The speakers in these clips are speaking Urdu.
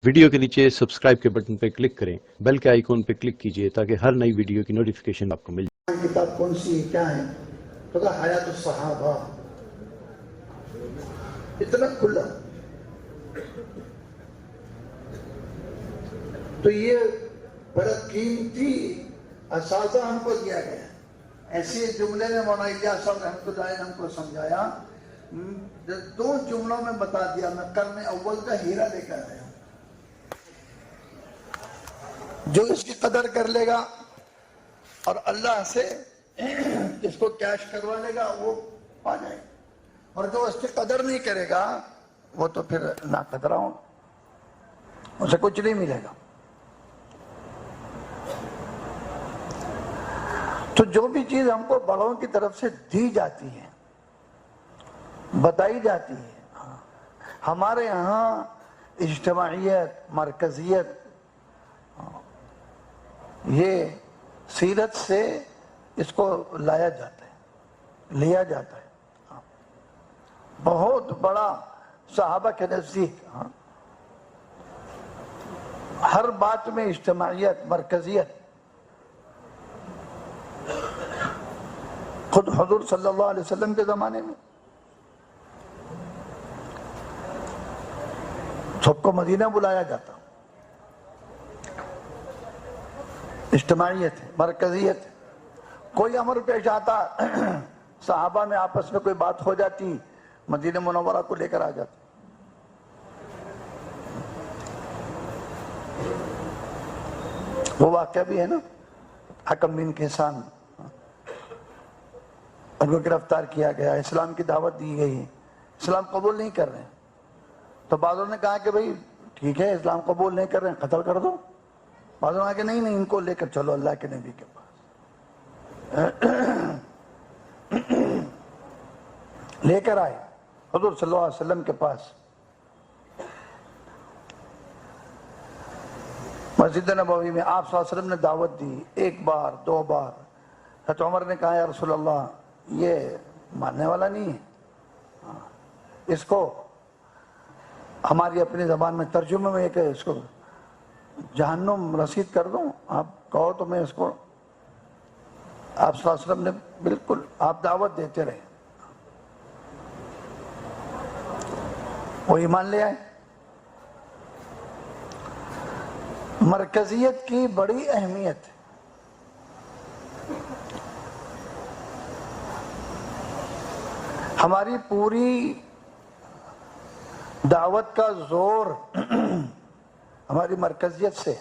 ویڈیو کے نیچے سبسکرائب کے بٹن پہ کلک کریں، بیل کے آئیکن پہ کلک کیجئے تاکہ ہر نئی ویڈیو کی نوٹیفیکیشن آپ کو مل جائے۔ کتاب کون سی ہے، کیا ہے؟ تو کہا حیات الصحابہ۔ اتنا کھلا تو یہ بڑا قیمتی اساتذہ ہم کو دیا گیا۔ ایسے جملے میں مولانا الیاس صاحب رحمۃ اللہ علیہ نے ہم کو سمجھایا، دو جملوں میں بتا دیا۔ میں قرن اول کا ہیرا لے کر آیا، جو اس کی قدر کر لے گا اور اللہ سے اس کو کیش کروا لے گا وہ پا جائے گا، اور جو اس کی قدر نہیں کرے گا وہ تو پھر نا قدرہ ہو، اسے کچھ نہیں ملے گا۔ تو جو بھی چیز ہم کو بڑوں کی طرف سے دی جاتی ہے، بتائی جاتی ہے، ہمارے یہاں اجتماعیت، مرکزیت، یہ سیرت سے اس کو لایا جاتا ہے، لیا جاتا ہے۔ بہت بڑا صحابہ کے نزدیک ہر بات میں اجتماعیت، مرکزیت۔ خود حضور صلی اللہ علیہ وسلم کے زمانے میں سب کو مدینہ بلایا جاتا، اجتماعیت ہے، مرکزیت ہے۔ کوئی امر پیش آتا، صحابہ میں آپس میں کوئی بات ہو جاتی، مدینہ منورہ کو لے کر آ جاتا۔ وہ واقعہ بھی ہے نا، حکم بن کیسان، ان کو گرفتار کیا گیا، اسلام کی دعوت دی گئی، اسلام قبول نہیں کر رہے ہیں، تو بعضوں نے کہا کہ بھئی ٹھیک ہے، اسلام قبول نہیں کر رہے ہیں، قتل کر دو۔ بعضوں نے کہا کہ نہیں ان کو لے کر چلو اللہ کے نبی کے پاس۔ لے کر آئے حضور صلی اللہ علیہ وسلم کے پاس۔ مسجد نبوی میں آپ صلی اللہ علیہ وسلم نے دعوت دی، ایک بار، دو بار۔ حضرت عمر نے کہا یا رسول اللہ یہ ماننے والا نہیں ہے، اس کو ہماری اپنی زبان میں ترجمے میں کہ اس کو جہنم رسید کر دوں، آپ کہو تو میں اس کو۔ آپ صلی اللہ علیہ وسلم نے بالکل آپ دعوت دیتے رہے، وہ ایمان لے آئے۔ مرکزیت کی بڑی اہمیت ہے۔ ہماری پوری دعوت کا زور ہماری مرکزیت سے،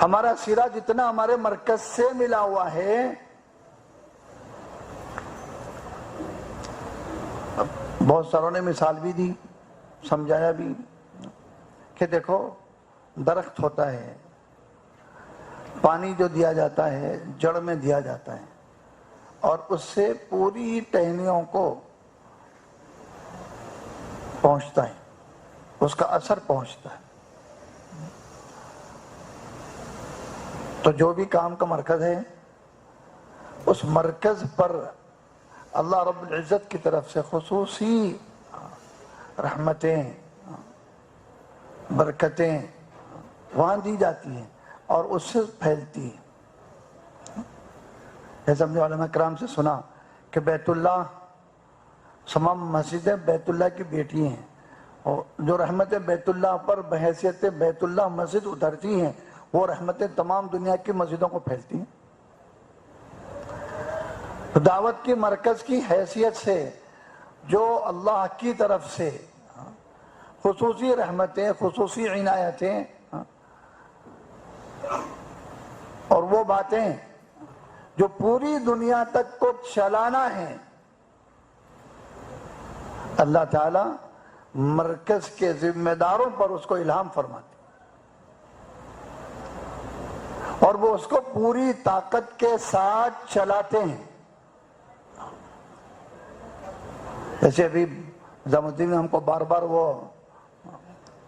ہمارا سرا جتنا ہمارے مرکز سے ملا ہوا ہے، بہت ساروں نے مثال بھی دی، سمجھایا بھی کہ دیکھو درخت ہوتا ہے، پانی جو دیا جاتا ہے جڑ میں دیا جاتا ہے، اور اس سے پوری ٹہنیوں کو پہنچتا ہے، اس کا اثر پہنچتا ہے۔ تو جو بھی کام کا مرکز ہے، اس مرکز پر اللہ رب العزت کی طرف سے خصوصی رحمتیں، برکتیں وہاں دی جاتی ہیں اور اس سے پھیلتی ہیں۔ جیسے ہم نے علماء کرام سے سنا کہ بیت اللہ، تمام مسجدیں بیت اللہ کی بیٹی ہیں، اور جو رحمتیں بیت اللہ پر بحیثیت بیت اللہ مسجد اترتی ہیں، وہ رحمتیں تمام دنیا کی مسجدوں کو پھیلتی ہیں۔ دعوت کی مرکز کی حیثیت سے جو اللہ کی طرف سے خصوصی رحمتیں، خصوصی عنایتیں اور وہ باتیں جو پوری دنیا تک کو چلانا ہے، اللہ تعالی مرکز کے ذمہ داروں پر اس کو الہام فرماتے، اور وہ اس کو پوری طاقت کے ساتھ چلاتے ہیں۔ جیسے ابھی نظام الدین میں ہم کو بار بار وہ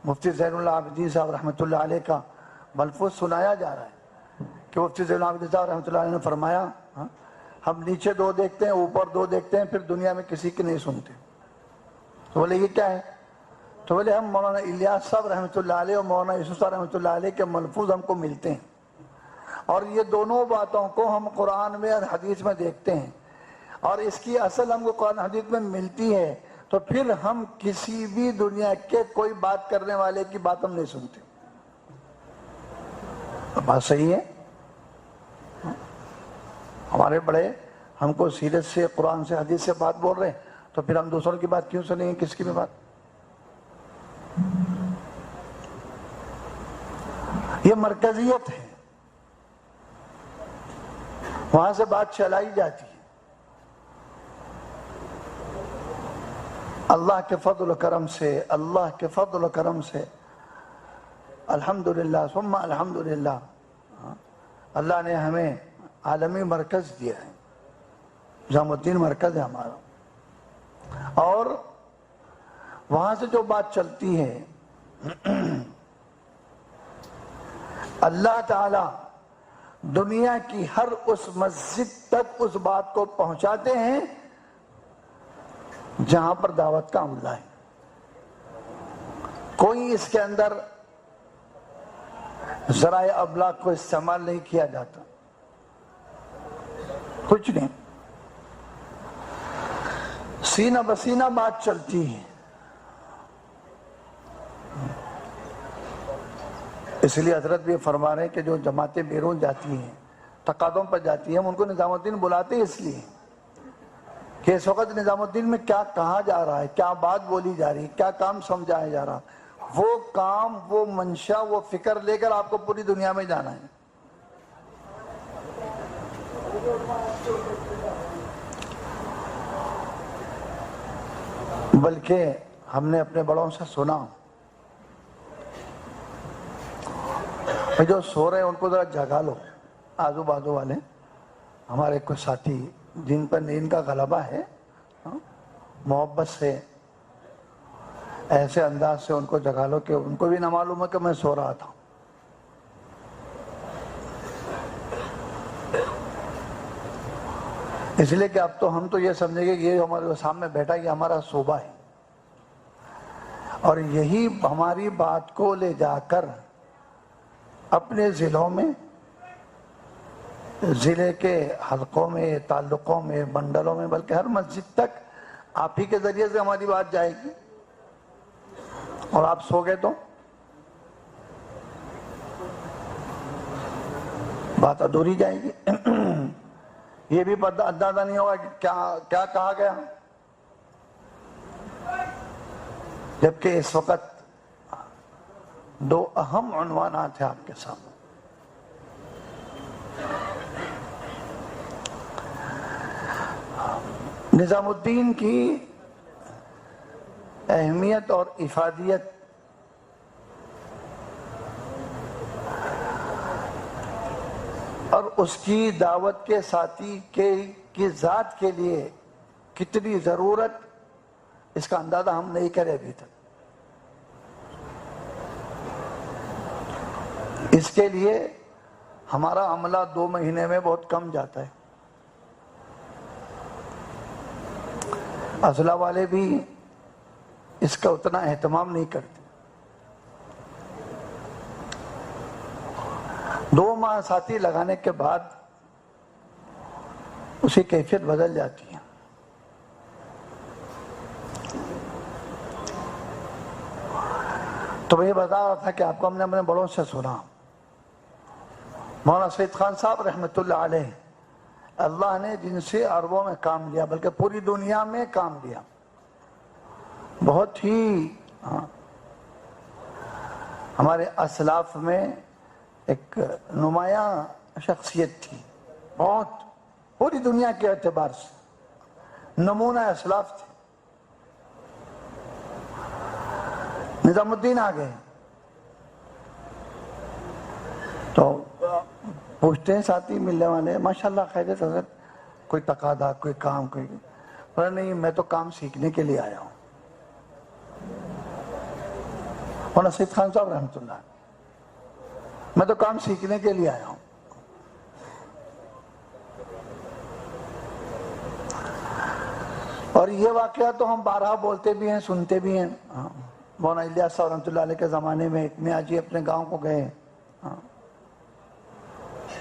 مفتی زین العابدین صاحب رحمۃ اللہ علیہ کا ملفوظ سنایا جا رہا ہے کہ مفتی زین العابدین صاحب رحمۃ اللہ علیہ نے فرمایا، ہم نیچے دو دیکھتے ہیں، اوپر دو دیکھتے ہیں، پھر دنیا میں کسی کی نہیں سنتے۔ تو بولے یہ کیا ہے؟ تو بولے ہم مولانا الیاس صاحب رحمۃ اللہ علیہ اور مولانا یوسف صاحب رحمۃ اللہ علیہ کے ملفوظ ہم کو ملتے ہیں، اور یہ دونوں باتوں کو ہم قرآن میں اور حدیث میں دیکھتے ہیں، اور اس کی اصل ہم کو قرآن حدیث میں ملتی ہے، تو پھر ہم کسی بھی دنیا کے کوئی بات کرنے والے کی بات ہم نہیں سنتے۔ بات صحیح ہے، ہمارے بڑے ہم کو سیرت سے قرآن سے حدیث سے بات بول رہے ہیں، تو پھر ہم دوسروں کی بات کیوں سنیں گے، کس کی بھی بات؟ یہ مرکزیت ہے، وہاں سے بات چلائی جاتی ہے۔ اللہ کے فضل و کرم سے، اللہ کے فضل و کرم سے الحمدللہ ثم الحمدللہ اللہ نے ہمیں عالمی مرکز دیا ہے، نظام الدین مرکز ہے ہمارا، اور وہاں سے جو بات چلتی ہے اللہ تعالی دنیا کی ہر اس مسجد تک اس بات کو پہنچاتے ہیں جہاں پر دعوت کا عملہ ہے۔ کوئی اس کے اندر ذرائع ابلاغ کو استعمال نہیں کیا جاتا، کچھ نہیں، سینہ بسینہ بات چلتی ہے۔ اس لیے حضرت بھی فرما رہے ہیں کہ جو جماعتیں بیرون جاتی ہیں، تقاضوں پر جاتی ہیں، ہم ان کو نظام الدین بلاتے ہیں اس لیے کہ اس وقت نظام الدین میں کیا کہا جا رہا ہے، کیا بات بولی جا رہی ہے، کیا کام سمجھایا جا رہا، وہ کام، وہ منشا، وہ فکر لے کر آپ کو پوری دنیا میں جانا ہے۔ بلکہ ہم نے اپنے بڑوں سے سنا، جو سو رہے ہیں ان کو ذرا جگا لو، آزو بازو والے ہمارے کچھ ساتھی جن پر نیند کا غلبہ ہے، محبت سے ایسے انداز سے ان کو جگا لو کہ ان کو بھی نہ معلوم ہے کہ میں سو رہا تھا۔ اس لیے کہ اب تو ہم تو یہ سمجھیں گے کہ یہ ہمارے سامنے بیٹھا یہ ہمارا صوبہ ہے، اور یہی ہماری بات کو لے جا کر اپنے ضلعوں میں، ضلع کے حلقوں میں، تعلقوں میں، منڈلوں میں، بلکہ ہر مسجد تک آپ ہی کے ذریعے سے ہماری بات جائے گی، اور آپ سو گئے تو بات ادھوری جائے گی۔ یہ بھی اندازہ نہیں ہوگا کہ کیا کہا گیا، جبکہ اس وقت دو اہم عنوانات ہیں آپ کے سامنے۔ نظام الدین کی اہمیت اور افادیت اور اس کی دعوت کے ساتھی کی ذات کے لیے کتنی ضرورت، اس کا اندازہ ہم نہیں کرے ابھی تک۔ اس کے لیے ہمارا عملہ 2 مہینے میں بہت کم جاتا ہے، اضلاع والے بھی اس کا اتنا اہتمام نہیں کرتے۔ 2 ماہ ساتھی لگانے کے بعد اس کی کیفیت بدل جاتی ہے۔ تو میں یہ بتا رہا تھا کہ آپ کو ہم نے اپنے بڑوں سے سنا، مولانا سید خان صاحب رحمۃ اللہ علیہ، اللہ نے جن سے عربوں میں کام لیا، بلکہ پوری دنیا میں کام لیا، بہت ہی ہمارے اسلاف میں ایک نمایاں شخصیت تھی، بہت پوری دنیا کے اعتبار سے نمونہ اسلاف تھے۔ نظام الدین آ گئے تو پوچھتے ہیں ساتھی ملنے والے، ماشاءاللہ خیریت حضرت، کوئی تقاضا، کوئی کام، کوئی، پر نہیں میں تو کام سیکھنے کے لیے آیا ہوں۔ مولانا سید خان صاحب رحمۃ اللہ، میں تو کام سیکھنے کے لیے آیا ہوں۔ اور یہ واقعہ تو ہم بارہا بولتے بھی ہیں، سنتے بھی ہیں، مولانا الیاس صاحب رحمۃ اللہ علیہ کے زمانے میں ایک میاں جی اپنے گاؤں کو گئے،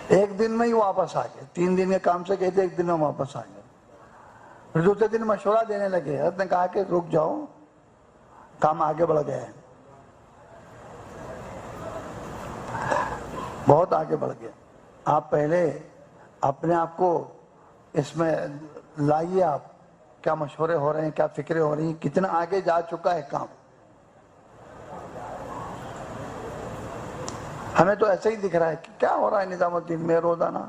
ایک دن میں ہی واپس آ گئے، 3 دن کے کام سے گئے تھے، ایک دن میں واپس آ گئے۔ پھر دوسرے دن مشورہ دینے لگے، حضرت نے کہا کہ رک جاؤ، کام آگے بڑھ گیا ہے، بہت آگے بڑھ گیا، آپ پہلے اپنے آپ کو اس میں لائیے، آپ کیا مشورے ہو رہے ہیں، کیا فکریں ہو رہی ہیں، کتنا آگے جا چکا ہے کام۔ ہمیں تو ایسے ہی دکھ رہا ہے کہ کیا ہو رہا ہے نظام الدین میں، روزانہ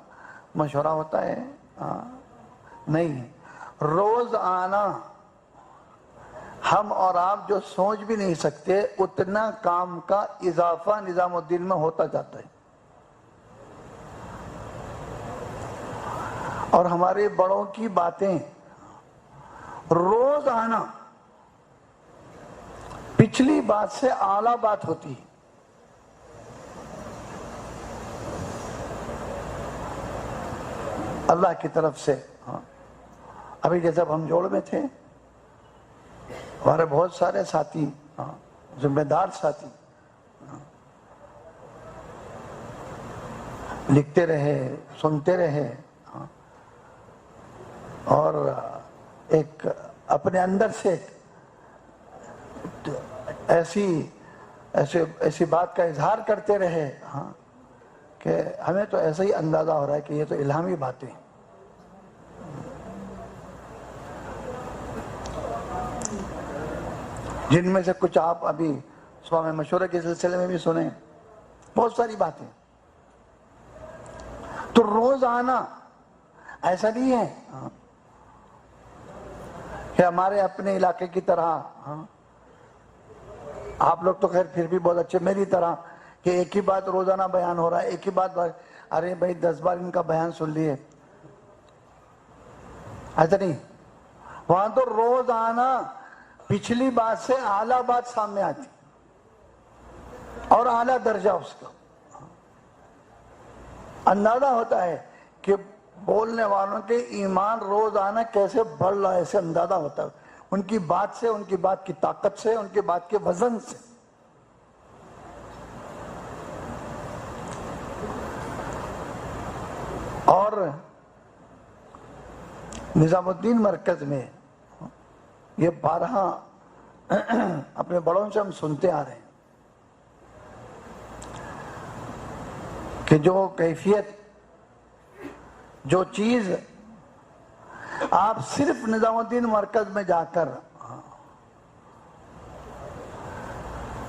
مشورہ ہوتا ہے، نہیں، روز آنا ہم اور آپ جو سوچ بھی نہیں سکتے اتنا کام کا اضافہ نظام الدین میں ہوتا جاتا ہے۔ اور ہمارے بڑوں کی باتیں روز آنا پچھلی بات سے اعلیٰ بات ہوتی ہے۔ اللہ کی طرف سے۔ ابھی جیسے ہم جوڑ میں تھے، ہمارے بہت سارے ساتھی، ذمہ دار ساتھی لکھتے رہے، سنتے رہے، اور ایک اپنے اندر سے ایسی بات کا اظہار کرتے رہے کہ ہمیں تو ایسا ہی اندازہ ہو رہا ہے کہ یہ تو الہامی باتیں ہیں۔ جن میں سے کچھ آپ ابھی صبح میں مشورے کے سلسلے میں بھی سنیں، بہت ساری باتیں۔ تو روز آنا ایسا نہیں ہے کہ ہمارے اپنے علاقے کی طرح، آپ لوگ تو خیر پھر بھی بہت اچھے، میری طرح کہ ایک ہی بات روزانہ بیان ہو رہا ہے، ایک ہی بات، ارے بھائی 10 بار ان کا بیان سن لیے، ایسا نہیں۔ وہاں تو روز آنا پچھلی بات سے اعلیٰ بات سامنے آتی اور اعلیٰ درجہ اس کا اندازہ ہوتا ہے کہ بولنے والوں کے ایمان روز آنا کیسے بڑھ رہا ہے، ایسے اندازہ ہوتا ہے ان کی بات سے، ان کی بات کی طاقت سے، ان کی بات کے وزن سے۔ اور نظام الدین مرکز میں یہ بارہا اپنے بڑوں سے ہم سنتے آ رہے ہیں کہ جو کیفیت، جو چیز آپ صرف نظام الدین مرکز میں جا کر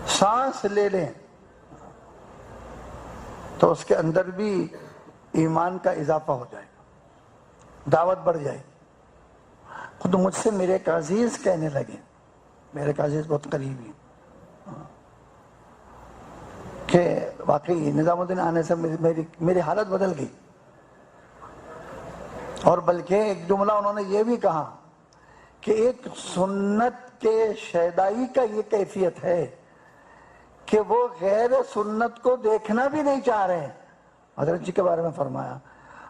سانس لے لیں تو اس کے اندر بھی ایمان کا اضافہ ہو جائے گا، دعوت بڑھ جائے گی۔ خود مجھ سے میرے ایک عزیز کہنے لگے، میرے ایک عزیز بہت قریبی، کہ واقعی نظام الدین آنے سے میری حالت بدل گئی، اور بلکہ ایک جملہ انہوں نے یہ بھی کہا کہ ایک سنت کے شیدائی کا یہ کیفیت ہے کہ وہ غیر سنت کو دیکھنا بھی نہیں چاہ رہے ہیں۔ حضرت جی کے بارے میں فرمایا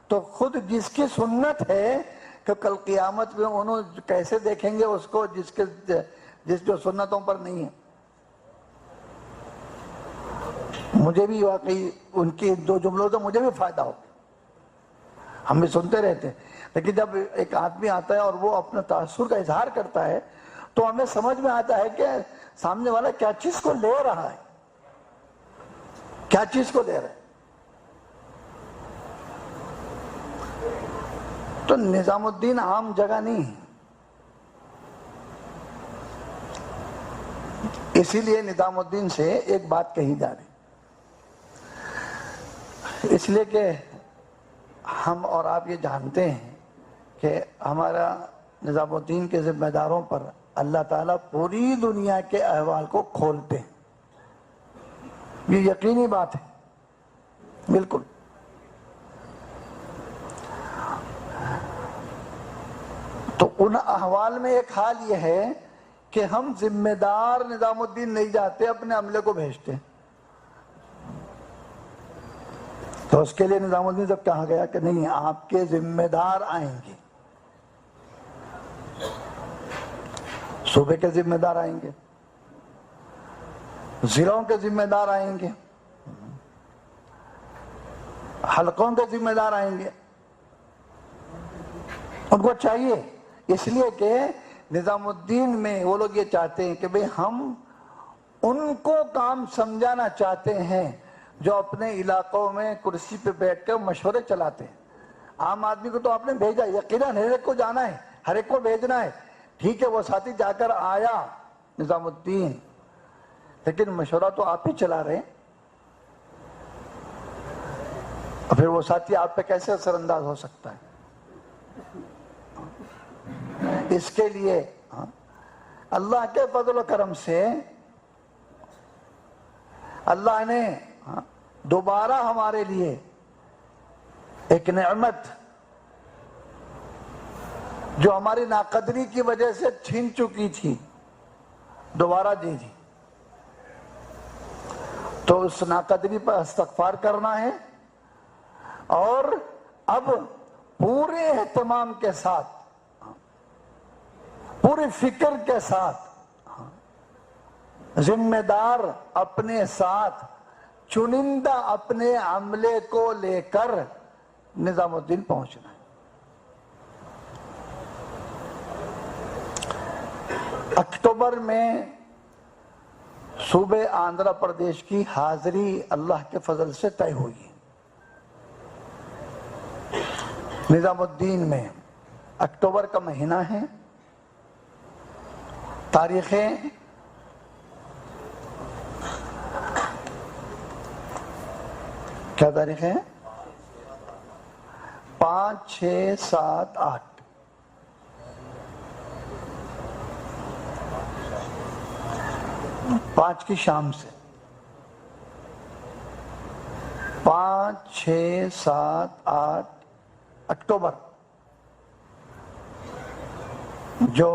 تو خود جس کی سنت ہے کہ کل قیامت میں انہوں کیسے دیکھیں گے اس کو جس جو سنتوں پر نہیں ہے۔ مجھے بھی واقعی ان کی 2 جملوں سے مجھے بھی فائدہ ہو، ہم بھی سنتے رہتے ہیں، لیکن جب ایک آدمی آتا ہے اور وہ اپنا تاثر کا اظہار کرتا ہے تو ہمیں سمجھ میں آتا ہے کہ سامنے والا کیا چیز کو لے رہا ہے، کیا چیز کو لے رہا ہے۔ تو نظام الدین عام جگہ نہیں ہے، اسی لیے نظام الدین سے ایک بات کہی جا رہی، اس لیے کہ ہم اور آپ یہ جانتے ہیں کہ ہمارا نظام الدین کے ذمہ داروں پر اللہ تعالیٰ پوری دنیا کے احوال کو کھولتے ہیں، یہ یقینی بات ہے، بالکل۔ تو ان احوال میں ایک حال یہ ہے کہ ہم ذمہ دار نظام الدین نہیں جاتے، اپنے عملے کو بھیجتے ہیں۔ تو اس کے لیے نظام الدین سے کہا گیا کہ نہیں، آپ کے ذمہ دار آئیں گے، صوبے کے ذمہ دار آئیں گے، ضلعوں کے ذمہ دار آئیں گے، حلقوں کے ذمہ دار آئیں گے، ان کو چاہیے، اس لیے کہ نظام الدین میں وہ لوگ یہ چاہتے ہیں کہ بھئی ہم ان کو کام سمجھانا چاہتے ہیں جو اپنے علاقوں میں کرسی پہ بیٹھ کر مشورے چلاتے ہیں۔ عام آدمی کو تو آپ نے بھیجا، یقیناً ہر ایک کو جانا ہے، ہر ایک کو بھیجنا ہے، ٹھیک ہے وہ ساتھی جا کر آیا نظام الدین، لیکن مشورہ تو آپ ہی چلا رہے ہیں، اور پھر وہ ساتھی آپ پہ کیسے اثر انداز ہو سکتا ہے؟ اس کے لیے اللہ کے فضل و کرم سے اللہ نے دوبارہ ہمارے لیے ایک نعمت جو ہماری ناقدری کی وجہ سے چھین چکی تھی دوبارہ دے دی، تو اس ناقدری پر استغفار کرنا ہے، اور اب پورے اہتمام کے ساتھ، پوری فکر کے ساتھ، ذمہ دار اپنے ساتھ، چنندہ اپنے عملے کو لے کر نظام الدین پہنچنا ہے۔ اکتوبر میں صوبے آندھرا پردیش کی حاضری اللہ کے فضل سے طے ہوئی۔ نظام الدین میں اکتوبر کا مہینہ ہے، تاریخیں کیا تاریخ ہے؟ 5، 6، 7، 8۔ پانچ کی شام سے 5، 6، 7، 8 اکتوبر، جو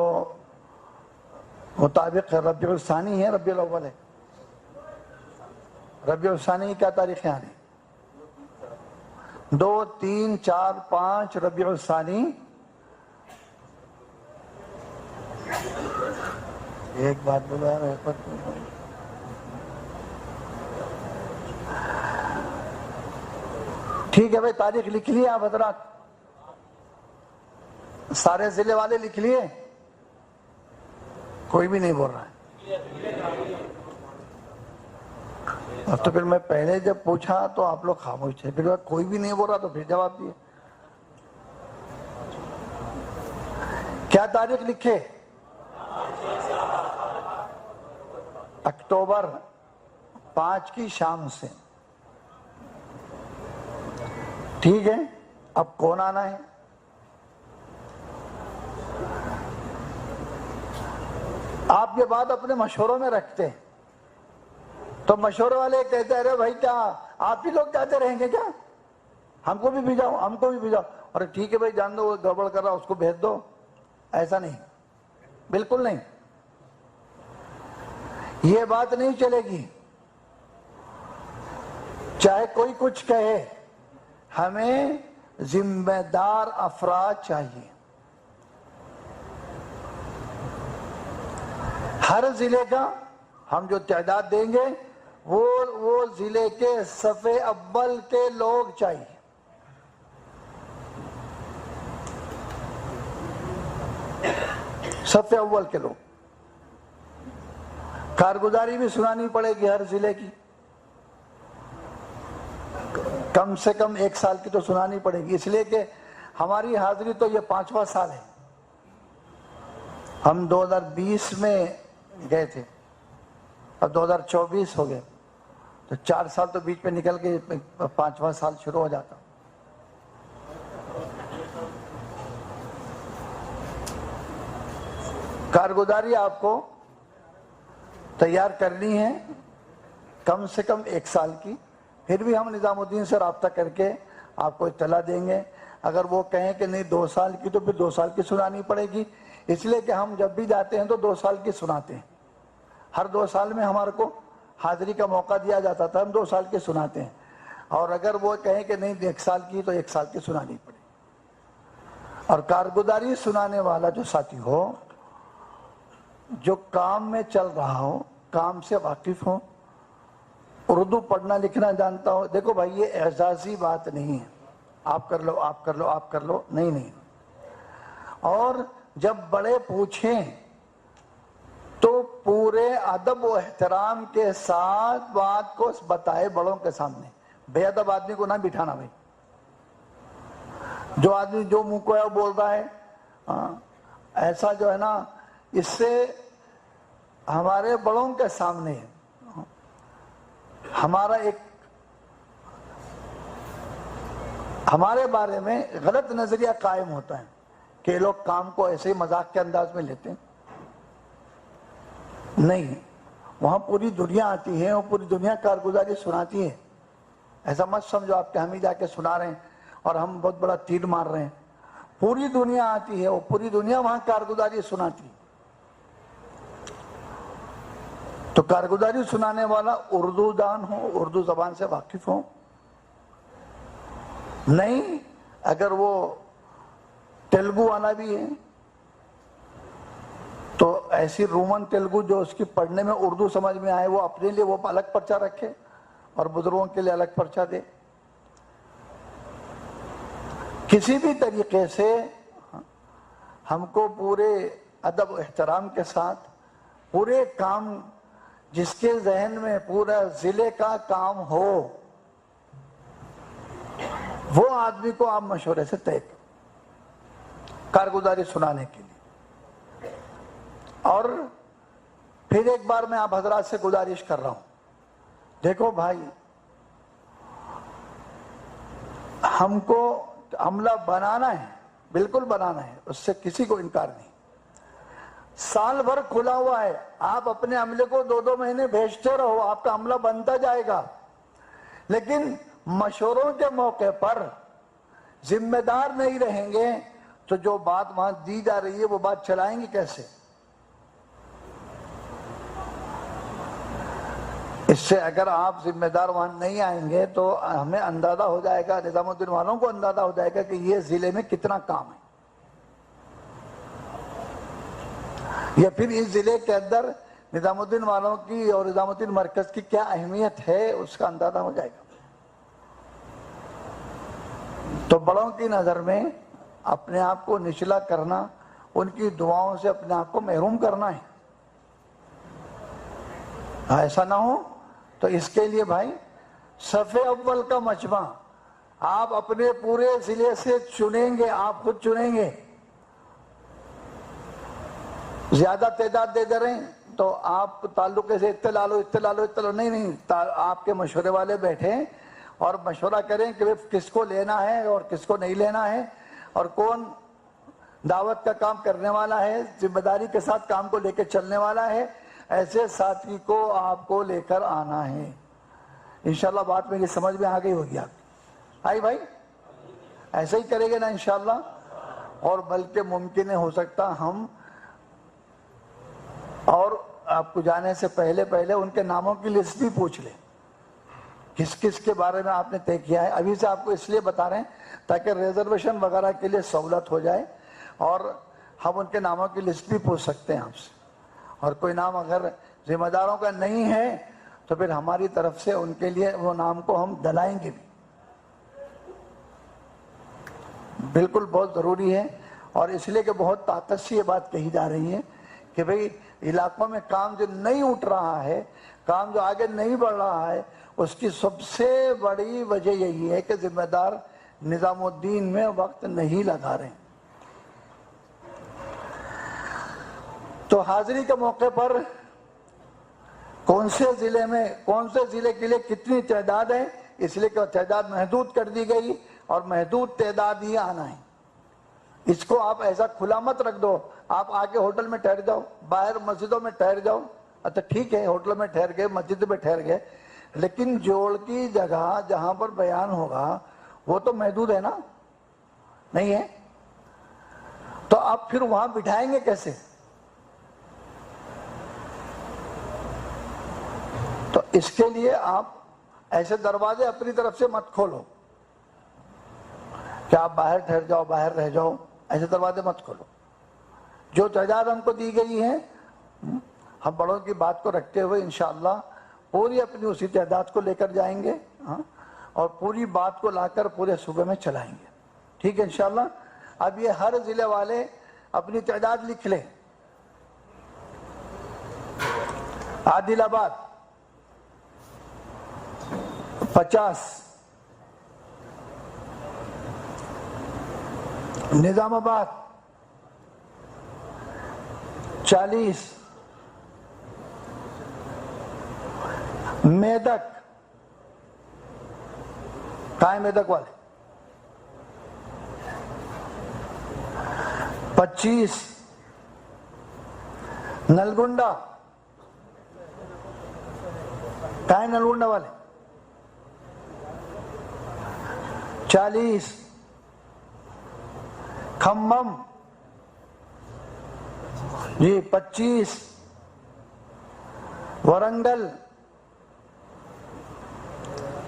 مطابق ربیع الثانی ہے، ربیع الاول ہے۔ ربیع الثانی کی کیا تاریخ ہے؟ 2، 3، 4، 5 ربیع الثانی۔ ایک بات بولا ہے، ٹھیک ہے بھائی، تاریخ لکھ لیے آپ حضرات، سارے ضلع والے لکھ لیے، کوئی بھی نہیں بول رہا ہے۔ اب تو پھر میں پہلے جب پوچھا تو آپ لوگ خاموش تھے، پھر کوئی بھی نہیں بول رہا تو پھر جواب دیے۔ کیا تاریخ لکھے؟ اکتوبر 5 کی شام سے، ٹھیک ہے۔ اب کون آنا ہے؟ آپ یہ بات اپنے مشوروں میں رکھتے ہیں تو مشورے والے کہتے ہیں ارے بھائی کیا آپ ہی لوگ جاتے رہیں گے کیا؟ ہم کو بھی بھیجاؤ، ہم کو بھی بھیجاؤ۔ اور ٹھیک ہے بھائی، جان دو وہ گڑبڑ کر رہا اس کو بھیج دو، ایسا نہیں، بالکل نہیں، یہ بات نہیں چلے گی۔ چاہے کوئی کچھ کہے، ہمیں ذمہ دار افراد چاہیے۔ ہر ضلع کا ہم جو تعداد دیں گے وہ ضلع کے صف اول کے لوگ چاہیے۔ صف اول کے لوگ، کارگزاری بھی سنانی پڑے گی ہر ضلع کی، کم سے کم 1 سال کی تو سنانی پڑے گی، اس لیے کہ ہماری حاضری تو یہ 5واں سال ہے۔ ہم 2020 میں گئے تھے، اب 2024 ہو گئے، تو 4 سال تو بیچ میں نکل کے 5واں سال شروع ہو جاتا۔ کارگزاری آپ کو تیار کرنی ہے کم سے کم 1 سال کی، پھر بھی ہم نظام الدین سے رابطہ کر کے آپ کو اطلاع دیں گے۔ اگر وہ کہیں کہ نہیں 2 سال کی تو پھر 2 سال کی سنانی پڑے گی، اس لیے کہ ہم جب بھی جاتے ہیں تو 2 سال کی سناتے ہیں۔ ہر 2 سال میں ہمارے کو حاضری کا موقع دیا جاتا تھا، ہم 2 سال کی سناتے ہیں، اور اگر وہ کہیں کہ نہیں 1 سال کی تو 1 سال کی سنانی پڑے گی۔ اور کارگزاری سنانے والا جو ساتھی ہو، جو کام میں چل رہا ہو، کام سے واقف ہو، اردو پڑھنا لکھنا جانتا ہو. دیکھو بھائی یہ اعزازی بات نہیں ہے آپ کر لو آپ کر لو آپ کر لو, نہیں نہیں. اور جب بڑے پوچھیں تو پورے ادب و احترام کے ساتھ بات کو بتائے بڑوں کے سامنے. بے ادب آدمی کو نہ بٹھانا بھائی. جو آدمی جو منہ کو ہے وہ بول رہا ہے, ایسا جو ہے نا, اس سے ہمارے بڑوں کے سامنے ہمارا ایک ہمارے بارے میں غلط نظریہ قائم ہوتا ہے کہ یہ لوگ کام کو ایسے ہی مذاق کے انداز میں لیتے ہیں. نہیں, وہاں پوری دنیا آتی ہے اور پوری دنیا کارگزاری سناتی ہے. ایسا مت سمجھو آپ کہ ہم ہی جا کے سنا رہے ہیں اور ہم بہت بڑا تیر مار رہے ہیں. پوری دنیا آتی ہے اور پوری دنیا وہاں کارگزاری سناتی ہے. تو کارگزاری سنانے والا اردو دان ہو, اردو زبان سے واقف ہو. نہیں اگر وہ تیلگو والا بھی ہے تو ایسی رومن تیلگو جو اس کی پڑھنے میں اردو سمجھ میں آئے وہ اپنے لیے وہ الگ پرچہ رکھے اور بزرگوں کے لیے الگ پرچہ دے. کسی بھی طریقے سے ہم کو پورے ادب و احترام کے ساتھ پورے کام, جس کے ذہن میں پورا ضلع کا کام ہو, وہ آدمی کو آپ مشورے سے طے کریں کارگزاری سنانے کے لیے. اور پھر ایک بار میں آپ حضرات سے گزارش کر رہا ہوں, دیکھو بھائی ہم کو عملہ بنانا ہے, بالکل بنانا ہے, اس سے کسی کو انکار نہیں. سال بھر کھلا ہوا ہے, آپ اپنے عملے کو 2-2 مہینے بھیجتے رہو, آپ کا عملہ بنتا جائے گا. لیکن مشوروں کے موقع پر ذمہ دار نہیں رہیں گے تو جو بات وہاں دی جا رہی ہے وہ بات چلائیں گے کیسے؟ اس سے اگر آپ ذمہ دار وہاں نہیں آئیں گے تو ہمیں اندازہ ہو جائے گا, نظام الدین والوں کو اندازہ ہو جائے گا کہ یہ ضلع میں کتنا کام ہے, یا پھر اس ضلع کے اندر نظام الدین والوں کی اور نظام الدین مرکز کی کیا اہمیت ہے, اس کا اندازہ ہو جائے گا. تو بڑوں کی نظر میں اپنے آپ کو نچلا کرنا, ان کی دعاؤں سے اپنے آپ کو محروم کرنا ہے. ایسا نہ ہو تو اس کے لیے بھائی صف اول کا مجمع آپ اپنے پورے ضلع سے چنیں گے, آپ خود چنیں گے. زیادہ تعداد دے دے رہے ہیں تو آپ تعلقے سے اطلاع لو, نہیں, آپ کے مشورے والے بیٹھیں اور مشورہ کریں کہ کس کو لینا ہے اور کس کو نہیں لینا ہے, اور کون دعوت کا کام کرنے والا ہے, ذمہ داری کے ساتھ کام کو لے کے چلنے والا ہے. ایسے ساتھی کو آپ کو لے کر آنا ہے. انشاءاللہ بات میری سمجھ میں آ گئی ہوگی آپ کی. آئی بھائی؟ ایسے ہی کرے گے نا انشاءاللہ. اور بلکہ ممکن ہو سکتا ہم اور آپ کو جانے سے پہلے ان کے ناموں کی لسٹ بھی پوچھ لیں, کس کس کے بارے میں آپ نے طے کیا ہے. ابھی سے آپ کو اس لیے بتا رہے ہیں تاکہ ریزرویشن وغیرہ کے لیے سہولت ہو جائے, اور ہم ان کے ناموں کی لسٹ بھی پوچھ سکتے ہیں آپ سے. اور کوئی نام اگر ذمہ داروں کا نہیں ہے تو پھر ہماری طرف سے ان کے لیے وہ نام کو ہم دلائیں گے بھی. بالکل بہت ضروری ہے, اور اس لیے کہ بہت طاقت سے یہ بات کہی جا رہی ہے کہ بھئی علاقوں میں کام جو نہیں اٹھ رہا ہے, کام جو آگے نہیں بڑھ رہا ہے, اس کی سب سے بڑی وجہ یہی ہے کہ ذمہ دار نظام الدین میں وقت نہیں لگا رہے. تو حاضری کے موقع پر کون سے ضلع کے لیے کتنی تعداد ہے, اس لیے کہ تعداد محدود کر دی گئی اور محدود تعداد ہی آنا ہے. اس کو آپ ایسا کھلا مت رکھ دو, آپ آگے ہوٹل میں ٹھہر جاؤ, باہر مسجدوں میں ٹھہر جاؤ. اچھا ٹھیک ہے, ہوٹل میں ٹھہر گئے, مسجد میں ٹھہر گئے, لیکن جوڑ کی جگہ جہاں پر بیان ہوگا وہ تو محدود ہے نا, نہیں ہے؟ تو آپ پھر وہاں بٹھائیں گے کیسے؟ تو اس کے لیے آپ ایسے دروازے اپنی طرف سے مت کھولو کہ آپ باہر ٹھہر جاؤ, باہر رہ جاؤ, ایسے دروازے مت کھولو. جو تعداد ہم کو دی گئی ہے ہم بڑوں کی بات کو رکھتے ہوئے انشاءاللہ پوری اپنی اسی تعداد کو لے کر جائیں گے اور پوری بات کو لا کر پورے صوبے میں چلائیں گے. ٹھیک ہے انشاءاللہ. اب یہ ہر ضلع والے اپنی تعداد لکھ لیں. عادل آباد 50, نظام آباد 40, میدک, کہاں ہے میدک والے 25, نلگنڈا, کہاں ہے نلگنڈا والے 40, کھمم جی 25, ورنگل,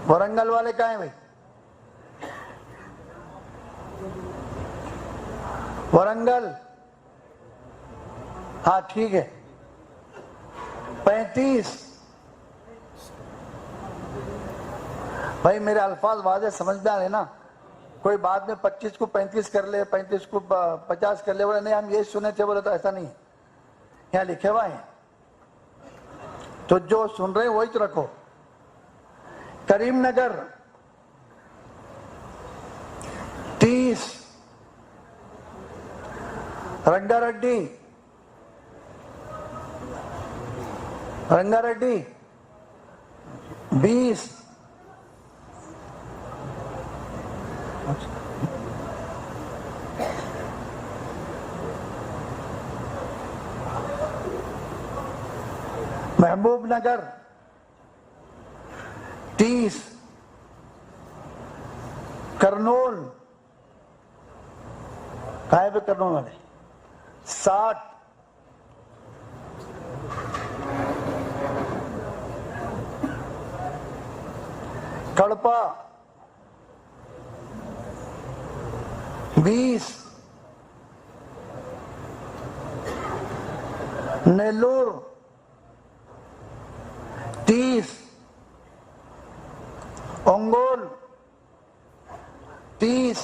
ورنگل والے کہاں ہیں بھائی ورنگل, ہاں ٹھیک ہے 35. بھائی میرے الفاظ واضح سمجھ میں آ رہے نا, کوئی بعد میں 25 کو 35 کر لے, 35 کو 50 کر لے, بولے نہیں ہم یہ سنے تھے, بولے تو ایسا نہیں, یہاں لکھے ہوا ہے تو جو سن رہے ہیں وہی تو رکھو. کریم نگر 30, رنگا ریڈی 20, محبوب نگر 30, کرنول, کہاں پہ کرنول والے 60, کڑپا 20, نیلور 30, انگول 30,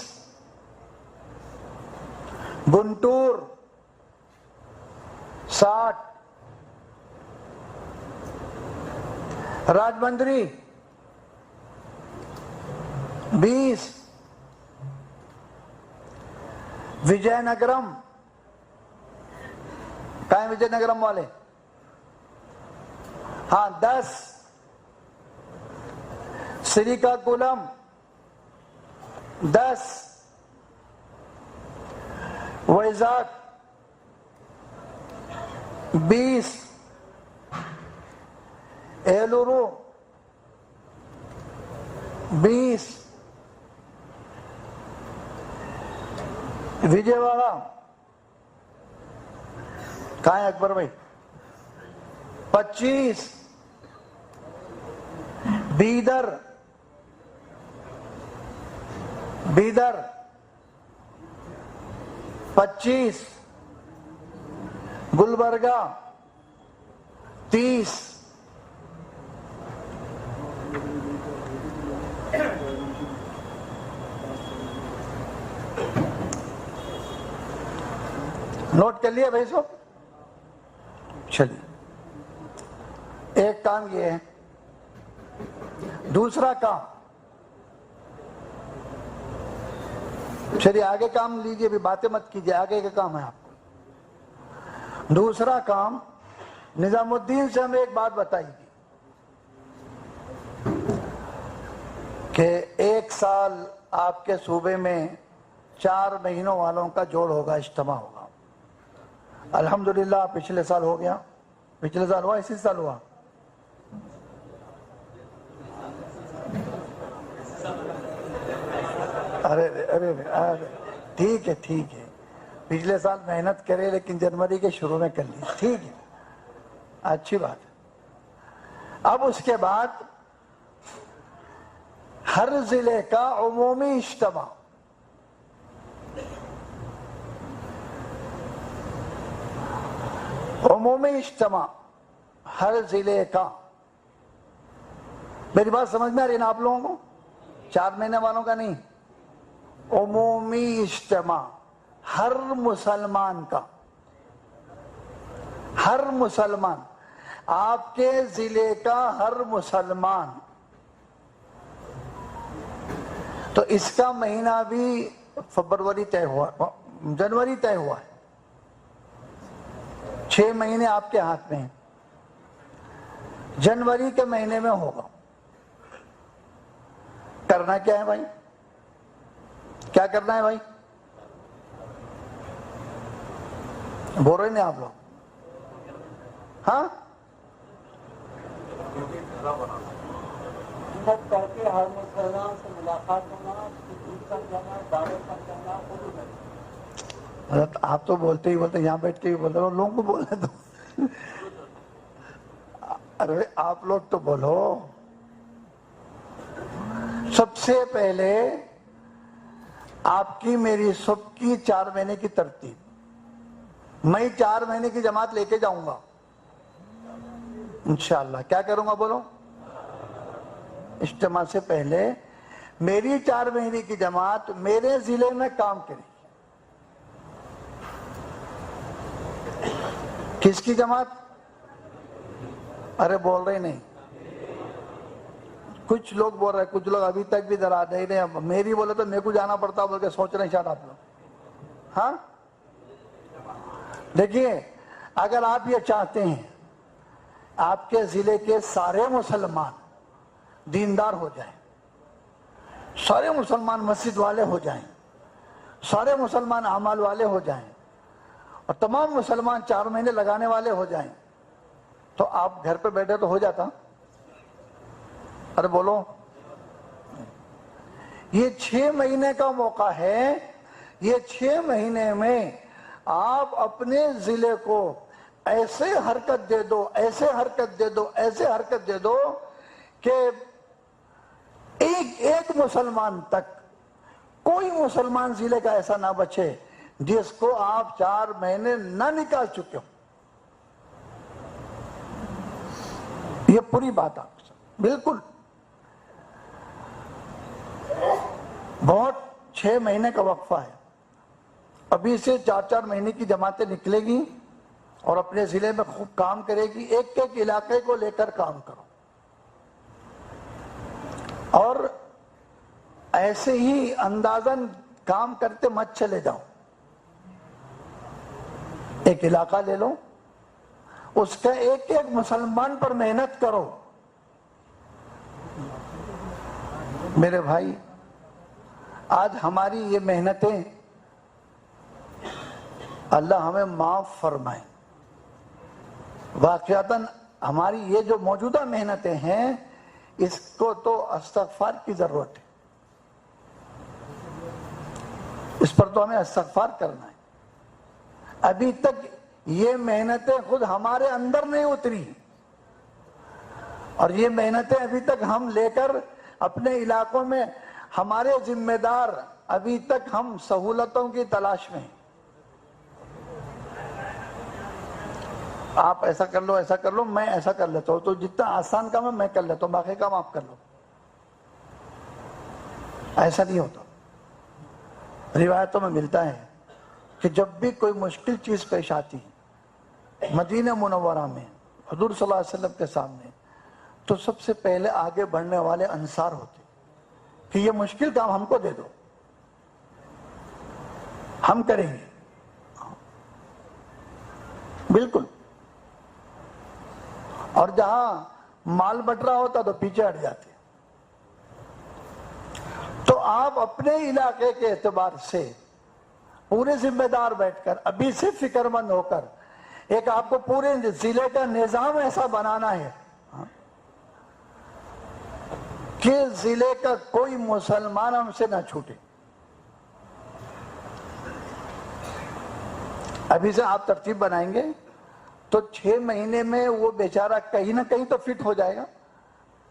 گنٹور 60, راجمندری 20, وجے نگرم, کہاں ہیں وجے نگرم والے, ہاں 10, سریکاکولم 10, ویزاگ 20, ایلورو 20, وجے واڑا, کہاں ہے اکبر بھائی 25, بیدر 25, گلبرگہ 30, نوٹ کر لیا بھائی صاحب. چلیے ایک کام یہ ہے. دوسرا کام, چلیے آگے کام لیجئے, بھی باتیں مت کیجئے, آگے کا کام ہے آپ کو. دوسرا کام, نظام الدین سے ہمیں ایک بات بتائی گی کہ 1 سال آپ کے صوبے میں 4 مہینوں والوں کا جوڑ ہوگا, اجتماع ہوگا. الحمدللہ پچھلے سال ہو گیا. پچھلے سال ہوا, اسی سال ہوا, ارے ٹھیک ہے. پچھلے سال محنت کرے لیکن جنوری کے شروع میں کر لی, ٹھیک ہے, اچھی بات ہے. اب اس کے بعد ہر ضلع کا عمومی اجتماع, ہر ضلع کا میری بات سمجھ میں آ رہی ہے نا آپ لوگوں کو؟ 4 مہینے والوں کا نہیں، عمومی اجتماع ہر مسلمان کا، ہر مسلمان، آپ کے ضلع کا ہر مسلمان. تو اس کا مہینہ بھی فروری طے ہوا، جنوری طے ہوا ہے. 6 مہینے آپ کے ہاتھ میں ہیں. جنوری کے مہینے میں ہوگا. کرنا کیا ہے بھائی؟ کیا کرنا ہے بھائی؟ بول رہے نہیں آپ لوگ؟ ہاں، کر کے ہر مسلمان سے ملاقات کرنا، تک جانا، دعوت تک جانا، حضرت آپ تو بولتے ہی بولتے، یہاں بیٹھ کے بھی بول رہے ہو، لوگوں کو بولنے دو. ارے آپ لوگ تو بولو. سب سے پہلے آپ کی میری سب کی 4 مہینے کی ترتیب. میں 4 مہینے کی جماعت لے کے جاؤں گا انشاءاللہ. کیا کروں گا بولو؟ اجتماع سے پہلے میری 4 مہینے کی جماعت میرے ضلع میں کام کرے گی. کس کی جماعت؟ ارے بول رہے نہیں. کچھ لوگ بول رہے، کچھ لوگ ابھی تک بھی ڈرا دے رہے ہیں. میری بولے تو میرے کو جانا پڑتا بول کے سوچ رہے ہیں شاید آپ لوگ. ہاں دیکھیے، اگر آپ یہ چاہتے ہیں آپ کے ضلع کے سارے مسلمان دیندار ہو جائیں، سارے مسلمان مسجد والے ہو جائیں، سارے مسلمان اعمال والے ہو جائیں، اور تمام مسلمان 4 مہینے لگانے والے ہو جائیں، تو آپ گھر پہ بیٹھے تو ہو جاتا. ارے بولو. یہ 6 مہینے کا موقع ہے. یہ 6 مہینے میں آپ اپنے ضلع کو ایسے حرکت دے دو، ایسے حرکت دے دو، ایسے حرکت دے دو کہ ایک مسلمان تک، کوئی مسلمان ضلع کا ایسا نہ بچے جس کو آپ 4 مہینے نہ نکال چکے ہو. یہ پوری بات آپ سے بالکل. بہت 6 مہینے کا وقفہ ہے. ابھی سے 4 مہینے کی جماعتیں نکلے گی اور اپنے ضلع میں خوب کام کرے گی. ایک ایک علاقے کو لے کر کام کرو، اور ایسے ہی اندازاً کام کرتے مت چلے جاؤ. ایک علاقہ لے لو، اس کا ایک ایک مسلمان پر محنت کرو. میرے بھائی، آج ہماری یہ محنتیں اللہ ہمیں معاف فرمائے. واقعتاً ہماری یہ جو موجودہ محنتیں ہیں، اس کو تو استغفار کی ضرورت ہے. اس پر تو ہمیں استغفار کرنا ہے. ابھی تک یہ محنتیں خود ہمارے اندر نہیں اتری، اور یہ محنتیں ابھی تک ہم لے کر اپنے علاقوں میں، ہمارے ذمہ دار ابھی تک ہم سہولتوں کی تلاش میں ہیں. آپ ایسا کر لو، ایسا کر لو، میں ایسا کر لیتا ہوں، تو جتنا آسان کام ہے میں کر لیتا ہوں، باقی کام آپ کر لو. ایسا نہیں ہوتا. روایتوں میں ملتا ہے کہ جب بھی کوئی مشکل چیز پیش آتی مدینہ منورہ میں حضور صلی اللہ علیہ وسلم کے سامنے، تو سب سے پہلے آگے بڑھنے والے انصار ہوتے کہ یہ مشکل کام ہم کو دے دو، ہم کریں گے. بالکل. اور جہاں مال بٹرا ہوتا تو پیچھے ہٹ جاتے. تو آپ اپنے علاقے کے اعتبار سے پورے ذمہ دار بیٹھ کر، ابھی سے فکر مند ہو کر، ایک آپ کو پورے ضلع کا نظام ایسا بنانا ہے کہ ضلع کا کوئی مسلمان ہم سے نہ چھوٹے. ابھی سے آپ ترتیب بنائیں گے تو 6 مہینے میں وہ بیچارہ کہیں نہ کہیں تو فٹ ہو جائے گا.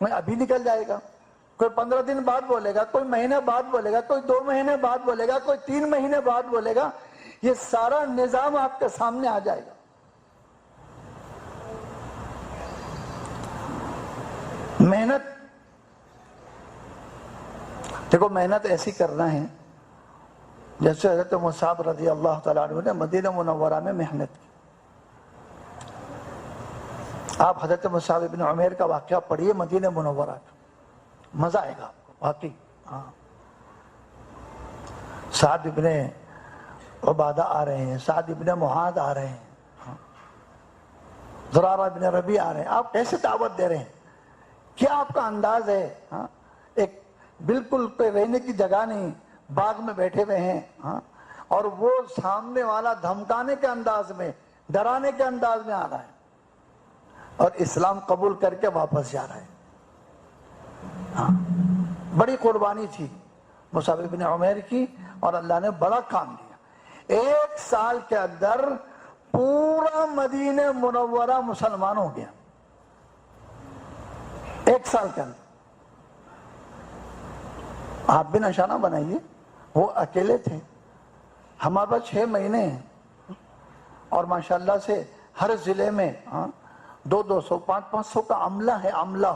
میں ابھی نکل جائے گا، کوئی 15 دن بعد بولے گا، کوئی مہینے بعد بولے گا، کوئی 2 مہینے بعد بولے گا، کوئی 3 مہینے بعد بولے گا. یہ سارا نظام آپ کے سامنے آ جائے گا. محنت دیکھو محنت ایسی کرنا ہے جیسے حضرت مصعب رضی اللہ تعالیٰ عنہ نے مدینہ منورہ میں محنت کی. آپ حضرت مصعب ابن عمیر کا واقعہ پڑھیے مدینہ منورہ کا, مزہ آئے گا آپ کو واقعی. سعد ابن عبادہ آ رہے ہیں, سعد ابن معاذ آ رہے ہیں, زرارہ ابن ربیع آ رہے ہیں. آپ کیسے دعوت دے رہے ہیں؟ کیا آپ کا انداز ہے؟ ایک بالکل کوئی رہنے کی جگہ نہیں, باغ میں بیٹھے ہوئے ہیں, اور وہ سامنے والا دھمکانے کے انداز میں, ڈرانے کے انداز میں آ رہا ہے, اور اسلام قبول کر کے واپس جا رہا ہے. بڑی قربانی تھی مصعب ابن عمیر کی, اور اللہ نے بڑا کام دیا. 1 سال کے اندر پورا مدینہ منورہ مسلمان ہو گیا. 1 سال کے اندر. آپ بھی نشانہ بنائیے, وہ اکیلے تھے, ہمارے پاس 6 مہینے ہیں, اور ماشاءاللہ سے ہر ضلع میں 200 500 کا عملہ ہے, عملہ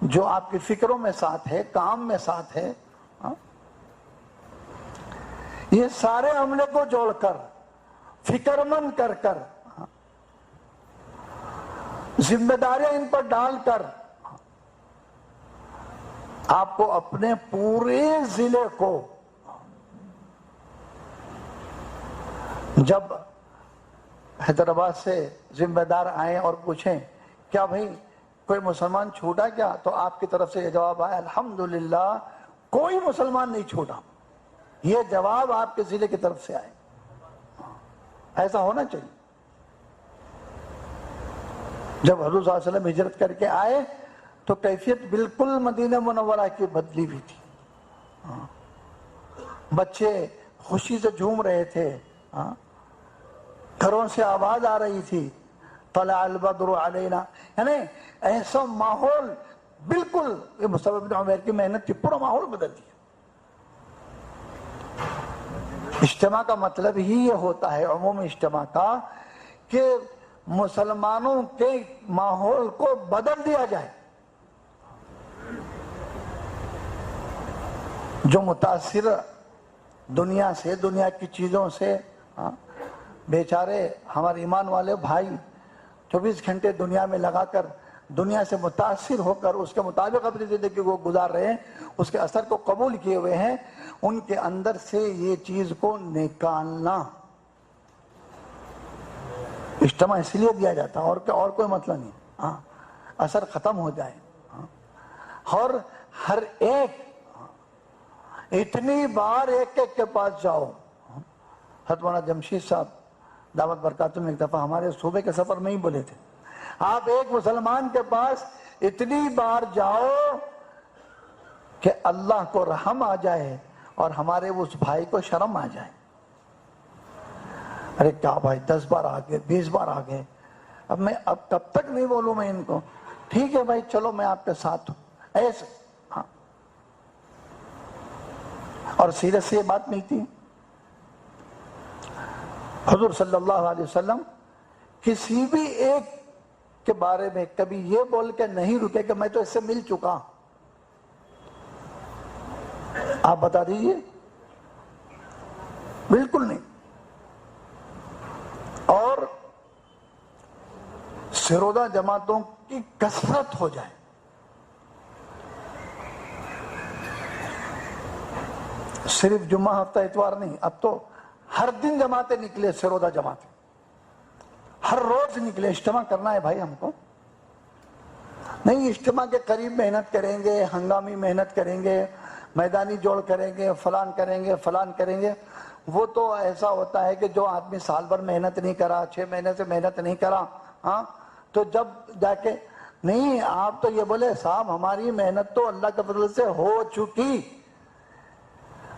جو آپ کی فکروں میں ساتھ ہے, کام میں ساتھ ہے. یہ سارے عملے کو جوڑ کر, فکر مند کر کر, ذمہ داریاں ان پر ڈال کر, آپ کو اپنے پورے ضلع کو, جب حیدرآباد سے ذمہ دار آئے اور پوچھیں کیا بھائی کوئی مسلمان چھوٹا کیا, تو آپ کی طرف سے یہ جواب آیا الحمدللہ کوئی مسلمان نہیں چھوٹا. یہ جواب آپ کے ضلع کی طرف سے آئے. ایسا ہونا چاہیے. جب حضور صلی اللہ علیہ وسلم ہجرت کر کے آئے تو کیفیت بالکل مدینہ منورہ کی بدلی ہوئی تھی. بچے خوشی سے جھوم رہے تھے, گھروں سے آواز آ رہی تھی طلع البدر علینا, یعنی ایسا ماحول بالکل. یہ مصعب بن عمیر کی محنت کی پورا ماحول بدل دیا. اجتماع کا مطلب ہی یہ ہوتا ہے, عمومی اجتماع کا, کہ مسلمانوں کے ماحول کو بدل دیا جائے. جو متاثر دنیا سے, دنیا کی چیزوں سے, بیچارے ہمارے ایمان والے بھائی 24 گھنٹے دنیا میں لگا کر, دنیا سے متاثر ہو کر اس کے مطابق اپنی زندگی کو گزار رہے ہیں, اس کے اثر کو قبول کیے ہوئے ہیں, ان کے اندر سے یہ چیز کو نکالنا. اجتماع اس لیے دیا جاتا ہے, اور کوئی مسئلہ نہیں. اثر ختم ہو جائے. اور ہر ایک اتنی بار ایک ایک کے پاس جاؤ. حضرت مولانا جمشید صاحب دعوت برکاتہ میں ایک دفعہ ہمارے صوبے کے سفر میں ہی بولے تھے, آپ ایک مسلمان کے پاس اتنی بار جاؤ کہ اللہ کو رحم آ جائے اور ہمارے اس بھائی کو شرم آ جائے. ارے کیا بھائی 10 بار آگے, 20 بار آگے, اب کب تک نہیں بولوں میں ان کو. ٹھیک ہے بھائی چلو میں آپ کے ساتھ ہوں, ایسے. اور سیرت سے یہ بات ملتی ہے. حضور صلی اللہ علیہ وسلم کسی بھی ایک کے بارے میں کبھی یہ بول کے نہیں رکے کہ میں تو اس سے مل چکا. آپ بتا دیجئے, بالکل نہیں. اور سرودہ جماعتوں کی کثرت ہو جائے. صرف جمعہ ہفتہ اتوار نہیں, اب تو ہر دن جماعتیں نکلے, سرودہ جماعتیں ہر روز نکلے. اجتماع کرنا ہے بھائی ہم کو. نہیں اجتماع کے قریب محنت کریں گے, ہنگامی محنت کریں گے, میدانی جوڑ کریں گے, فلان کریں گے, فلان کریں گے. وہ تو ایسا ہوتا ہے کہ جو آدمی سال بھر محنت نہیں کرا, 6 مہینے سے محنت نہیں کرا, تو جب جا کے نہیں, آپ تو یہ بولے صاحب ہماری محنت تو اللہ کے فضل سے ہو چکی.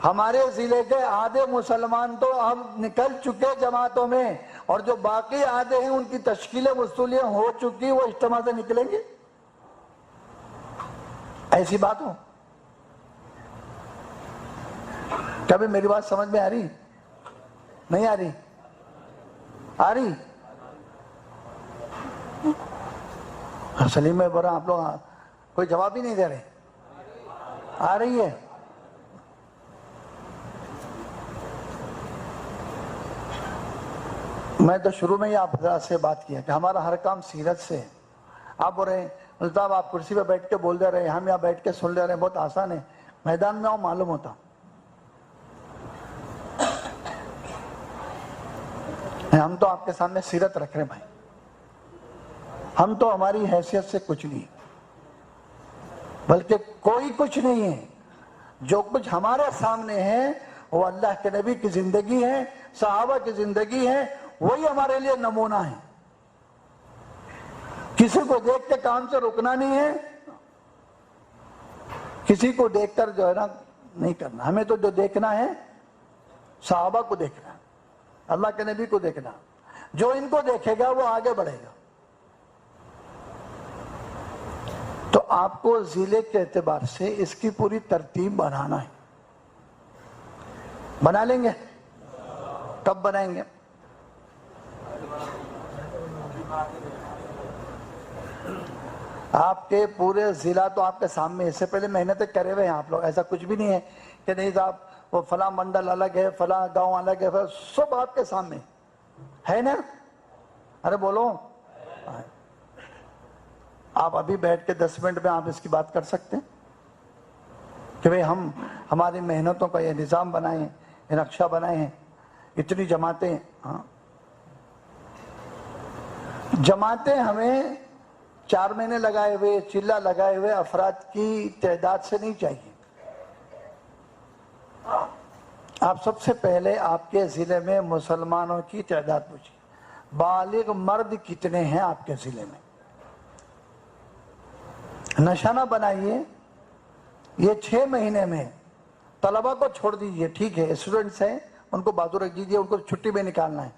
ہمارے ضلع کے آدھے مسلمان تو اب نکل چکے جماعتوں میں, اور جو باقی آدھے ہیں ان کی تشکیلیں وصولیاں ہو چکی, وہ اجتماع سے نکلیں گے. ایسی بات ہو. کبھی میری بات سمجھ میں آ رہی نہیں؟ آ رہی؟ آ رہی؟ سلیم میں برا آپ لوگ کوئی جواب ہی نہیں دے رہے. آ رہی ہے؟ میں تو شروع میں ہی آپ حضرات سے بات کیا کہ ہمارا ہر کام سیرت سے ہے. آپ بول رہے ہیں الطاف آپ کرسی پہ بیٹھ کے بول دے رہے ہیں, ہم یہاں بیٹھ کے سن لے رہے ہیں, بہت آسان ہے. میدان میں آؤ معلوم ہوتا. ہم تو آپ کے سامنے سیرت رکھ رہے ہیں بھائی. ہم تو ہماری حیثیت سے کچھ نہیں, بلکہ کوئی کچھ نہیں ہے. جو کچھ ہمارے سامنے ہے وہ اللہ کے نبی کی زندگی ہے, صحابہ کی زندگی ہے, وہی ہمارے لیے نمونہ ہے. کسی کو دیکھ کے کام سے رکنا نہیں ہے, کسی کو دیکھ کر جو ہے نا نہیں کرنا. ہمیں تو جو دیکھنا ہے صحابہ کو دیکھنا, اللہ کے نبی کو دیکھنا. جو ان کو دیکھے گا وہ آگے بڑھے گا. تو آپ کو ضلع کے اعتبار سے اس کی پوری ترتیب بنانا ہے. بنا لیں گے؟ کب بنائیں گے؟ آپ کے پورے ضلع تو آپ کے سامنے, اس سے پہلے محنتیں کرے ہوئے ہیں آپ لوگ. ایسا کچھ بھی نہیں ہے کہ نہیں صاحب وہ فلاں منڈل الگ ہے, فلاں گاؤں الگ ہے, سب آپ کے سامنے ہے نا. ارے بولو. آپ ابھی بیٹھ کے 10 منٹ میں آپ اس کی بات کر سکتے ہیں کہ بھئی ہم ہماری محنتوں کا یہ نظام بنائے ہیں, یہ نقشہ بنائے ہیں, اتنی جماعتیں. ہاں جماعتیں ہمیں 4 مہینے لگائے ہوئے, چلہ لگائے ہوئے افراد کی تعداد سے نہیں چاہیے. آپ سب سے پہلے آپ کے ضلع میں مسلمانوں کی تعداد پوچھیے. بالغ مرد کتنے ہیں آپ کے ضلع میں؟ نشہ نہ بنائیے. یہ 6 مہینے میں طلبہ کو چھوڑ دیجئے, ٹھیک ہے اسٹوڈنٹس ہیں ان کو بازو رکھ دیجئے, ان کو چھٹی میں نکالنا ہے.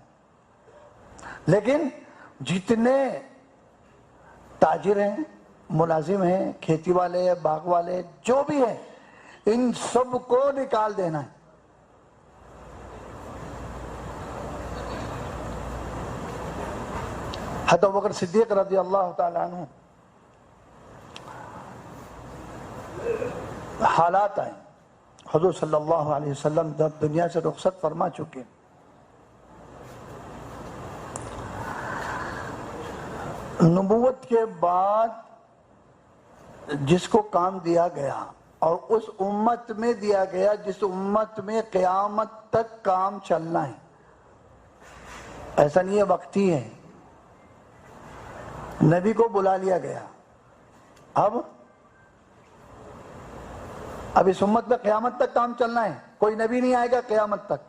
لیکن جتنے تاجر ہیں, ملازم ہیں, کھیتی والے, باغ والے, جو بھی ہیں, ان سب کو نکال دینا ہے. حضرت ابوبکر صدیق رضی اللہ تعالیٰ عنہ حالات آئے, حضور صلی اللہ علیہ وسلم جب دنیا سے رخصت فرما چکے, نبوت کے بعد جس کو کام دیا گیا اور اس امت میں دیا گیا جس امت میں قیامت تک کام چلنا ہے, ایسا نہیں ہے وقتی ہے. نبی کو بلا لیا گیا, اب اس امت میں قیامت تک کام چلنا ہے, کوئی نبی نہیں آئے گا قیامت تک.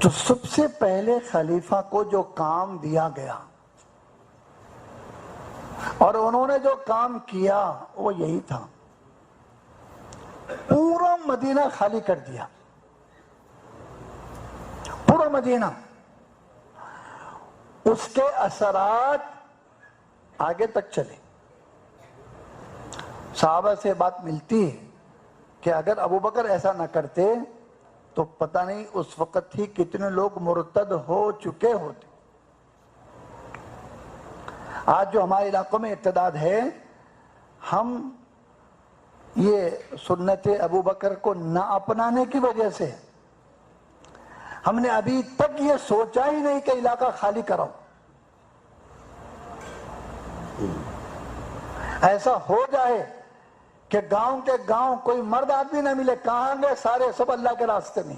تو سب سے پہلے خلیفہ کو جو کام دیا گیا اور انہوں نے جو کام کیا وہ یہی تھا, پورا مدینہ خالی کر دیا. پورا مدینہ. اس کے اثرات آگے تک چلے. صحابہ سے بات ملتی ہے کہ اگر ابوبکر ایسا نہ کرتے تو پتہ نہیں اس وقت ہی کتنے لوگ مرتد ہو چکے ہوتے. آج جو ہمارے علاقوں میں ارتداد ہے, ہم یہ سنت ابوبکر کو نہ اپنانے کی وجہ سے ہم نے ابھی تک یہ سوچا ہی نہیں کہ علاقہ خالی کراؤ. ایسا ہو جائے کہ گاؤں کے گاؤں کوئی مرد آدمی نہ ملے, کہاں گئے سارے, سب اللہ کے راستے میں.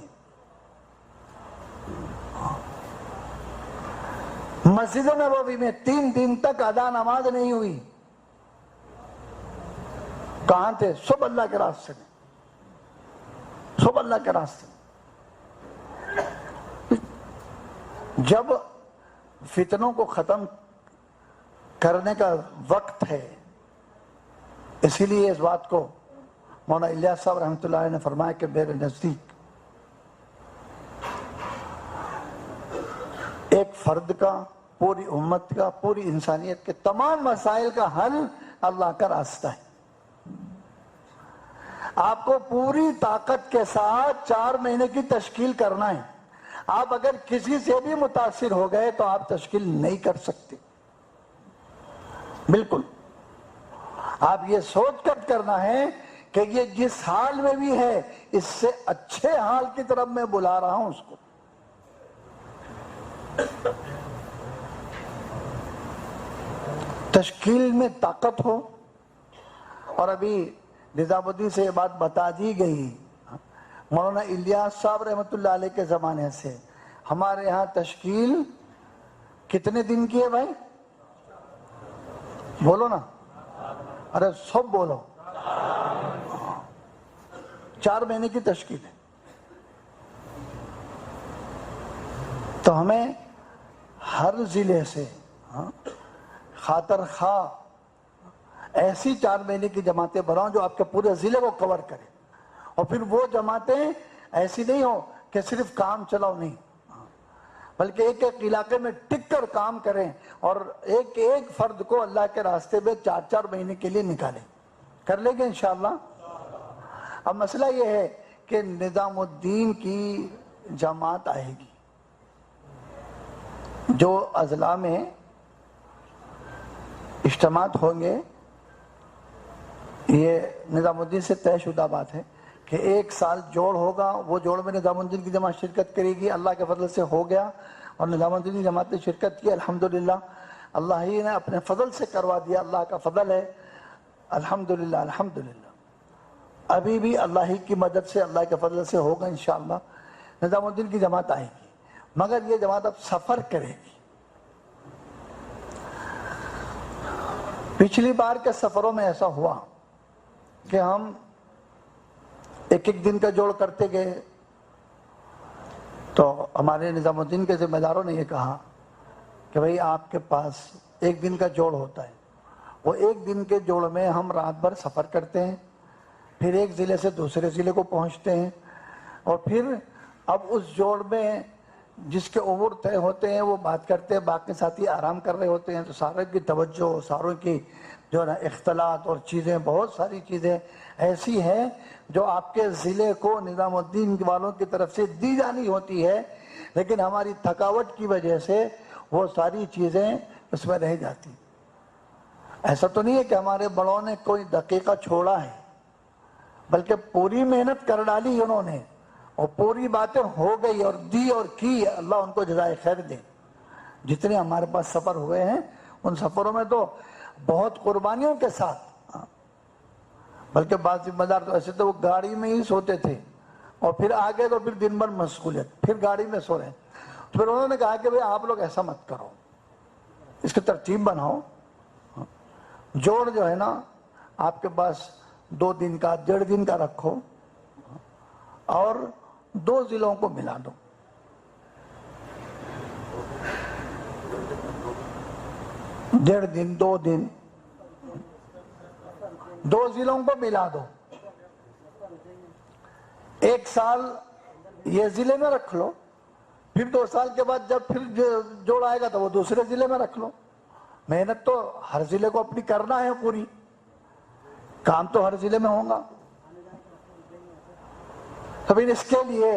مسجد نبوی میں 3 دن تک ادا نماز نہیں ہوئی, کہاں تھے؟ سب اللہ کے راستے میں, سب اللہ کے راستے میں. جب فتنوں کو ختم کرنے کا وقت ہے, اسی لیے اس بات کو مولانا الیاس صاحب رحمۃ اللہ علیہ نے فرمایا کہ میرے نزدیک ایک فرد کا, پوری امت کا, پوری انسانیت کے تمام مسائل کا حل اللہ کا راستہ ہے. آپ کو پوری طاقت کے ساتھ 4 مہینے کی تشکیل کرنا ہے. آپ اگر کسی سے بھی متاثر ہو گئے تو آپ تشکیل نہیں کر سکتے, بالکل. آپ یہ سوچ کر کرنا ہے کہ یہ جس حال میں بھی ہے اس سے اچھے حال کی طرف میں بلا رہا ہوں اس کو. تشکیل میں طاقت ہو. اور ابھی نظام الدین سے یہ بات بتا دی گئی، مولانا الیاس صاحب رحمۃ اللہ علیہ کے زمانے سے ہمارے ہاں تشکیل کتنے دن کی ہے بھائی؟ بولو نا، ارے سب بولو. 4 مہینے کی تشکیل ہے. تو ہمیں ہر ضلع سے خاطر خواہ ایسی 4 مہینے کی جماعتیں بناؤ جو آپ کے پورے ضلع کو کور کرے. اور پھر وہ جماعتیں ایسی نہیں ہو کہ صرف کام چلاؤ نہیں، بلکہ ایک ایک علاقے میں ٹک کر کام کریں اور ایک ایک فرد کو اللہ کے راستے میں 4 مہینے کے لیے نکالیں. کر لیں گے انشاءاللہ. اب مسئلہ یہ ہے کہ نظام الدین کی جماعت آئے گی، جو اضلاع میں اجتماعات ہوں گے، یہ نظام الدین سے طے شدہ بات ہے کہ 1 سال جوڑ ہوگا. وہ جوڑ میں نظام الدین کی جماعت شرکت کرے گی. اللہ کے فضل سے ہو گیا اور نظام الدین کی جماعت نے شرکت کی. الحمدللہ اللہ ہی نے اپنے فضل سے کروا دیا، اللہ کا فضل ہے. الحمدللہ الحمدللہ. ابھی بھی اللہ ہی کی مدد سے، اللہ کے فضل سے ہوگا انشاءاللہ. نظام الدین کی جماعت آئے گی، مگر یہ جماعت اب سفر کرے گی. پچھلی بار کے سفروں میں ایسا ہوا کہ ہم ایک دن کا جوڑ کرتے گئے، تو ہمارے نظام الدین کے ذمہ داروں نے یہ کہا کہ بھئی آپ کے پاس 1 دن کا جوڑ ہوتا ہے. وہ 1 دن کے جوڑ میں ہم رات بھر سفر کرتے ہیں، پھر ایک ضلع سے دوسرے ضلع کو پہنچتے ہیں، اور پھر اب اس جوڑ میں جس کے امور طے ہوتے ہیں وہ بات کرتے ہیں، باقی ساتھی آرام کر رہے ہوتے ہیں. تو سارے کی توجہ، ساروں کی جو ہے نا اختلاط اور چیزیں، بہت ساری چیزیں ایسی ہیں جو آپ کے ضلع کو نظام الدین والوں کی طرف سے دی جانی ہوتی ہے، لیکن ہماری تھکاوٹ کی وجہ سے وہ ساری چیزیں اس میں رہ جاتی. ایسا تو نہیں ہے کہ ہمارے بڑوں نے کوئی دقیقہ چھوڑا ہے، بلکہ پوری محنت کر ڈالی انہوں نے اور پوری باتیں ہو گئی اور دی اور کی. اللہ ان کو جزائے خیر دے. جتنے ہمارے پاس سفر ہوئے ہیں ان سفروں میں تو بہت قربانیوں کے ساتھ، بلکہ بعض ذمہ دار تو ایسے تو وہ گاڑی میں ہی سوتے تھے، اور پھر آگے تو پھر دن بھر مشغولیت، پھر گاڑی میں سو رہے ہیں. تو پھر انہوں نے کہا کہ بھئی آپ لوگ ایسا مت کرو، اس کی ترتیب بناؤ. جوڑ جو ہے نا آپ کے پاس 2 دن کا، 1.5 دن کا رکھو اور 2 ضلعوں کو ملا دو. ڈیڑھ دن، 2 دن، 2 ضلعوں کو ملا دو. 1 سال یہ ضلع میں رکھ لو، پھر 2 سال کے بعد جب پھر جوڑ آئے گا تو وہ دوسرے ضلع میں رکھ لو. محنت تو ہر ضلع کو اپنی کرنا ہے، پوری کام تو ہر ضلع میں ہوگا. تو پھر اس کے لیے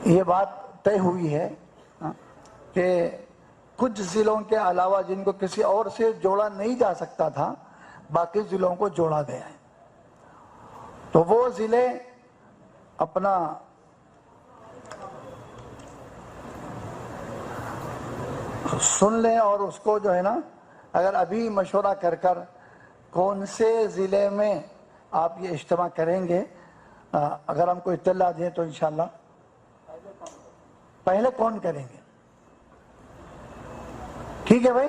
یہ بات طے ہوئی ہے کہ کچھ ضلعوں کے علاوہ جن کو کسی اور سے جوڑا نہیں جا سکتا تھا، باقی ضلعوں کو جوڑا گیا ہے. تو وہ ضلع اپنا سن لیں اور اس کو جو ہے نا اگر ابھی مشورہ کر کر کون سے ضلع میں آپ یہ اجتماع کریں گے، اگر ہم کو اطلاع دیں تو انشاءاللہ پہلے کون کریں گے. ٹھیک ہے بھائی.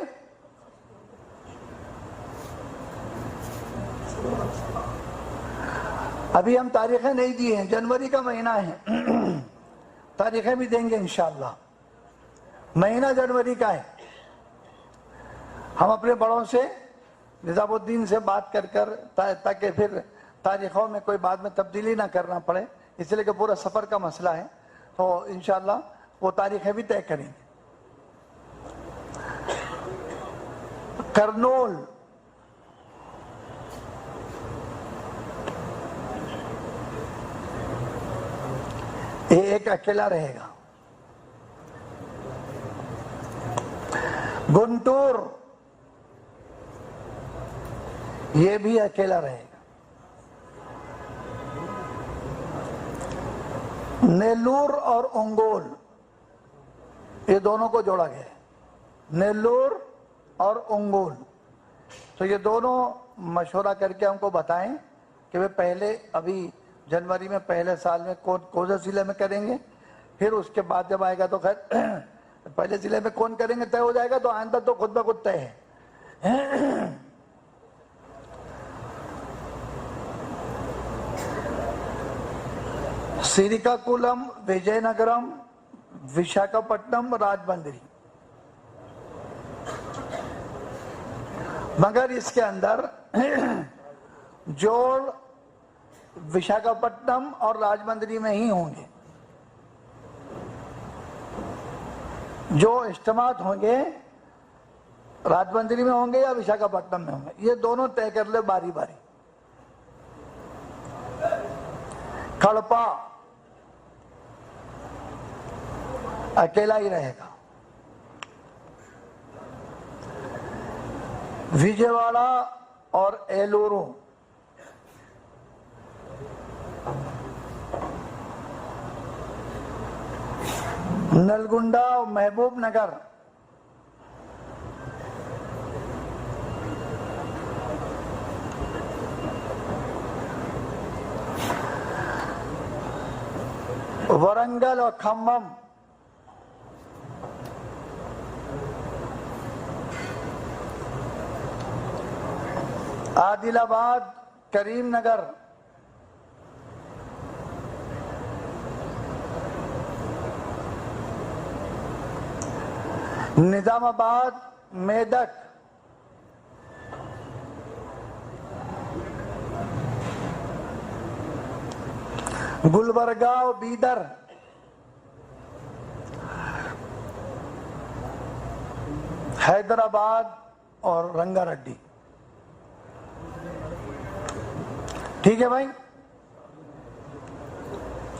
ابھی ہم تاریخیں نہیں دی ہیں، جنوری کا مہینہ ہے، تاریخیں بھی دیں گے انشاءاللہ. مہینہ جنوری کا ہے. ہم اپنے بڑوں سے، نظام الدین سے بات کر کر، تاکہ پھر تاریخوں میں کوئی بعد میں تبدیلی نہ کرنا پڑے، اس لیے کہ پورا سفر کا مسئلہ ہے، تو انشاءاللہ وہ تاریخیں بھی طے کریں گے. کرنول، یہ ایک اکیلا رہے گا. گنٹور یہ بھی اکیلا رہے گا. نیلور اور انگول یہ دونوں کو جوڑا گیا ہے. نیلور اور انگول تو یہ دونوں مشورہ کر کے ہم کو بتائیں کہ وہ پہلے ابھی جنوری میں پہلے سال میں کون سے ضلع میں کریں گے, پھر اس کے بعد جب آئے گا تو خیر پہلے ضلع میں کون کریں گے طے ہو جائے گا, تو آئندہ تو خود بخود طے ہے. سریکاکولم, وجے نگرم, وشاکھاپٹنم, راجمندری. مگر اس کے اندر جوڑ وشاکھاپٹنم اور راجمندری میں ہی ہوں گے. جو اجتماعات ہوں گے راجمندری میں ہوں گے یا وشاکھاپٹنم میں ہوں گے, یہ دونوں طے کر لے باری باری. کھڑپا اکیلا ہی رہے گا. وجےواڑا اور ایلورو نلگنڈا اور محبوب نگر ورنگل اور کھمم عادل آباد کریم نگر نظام آباد میدک گلبرگہ اور بیدر حیدرآباد اور رنگا ریڈی. ٹھیک ہے بھائی,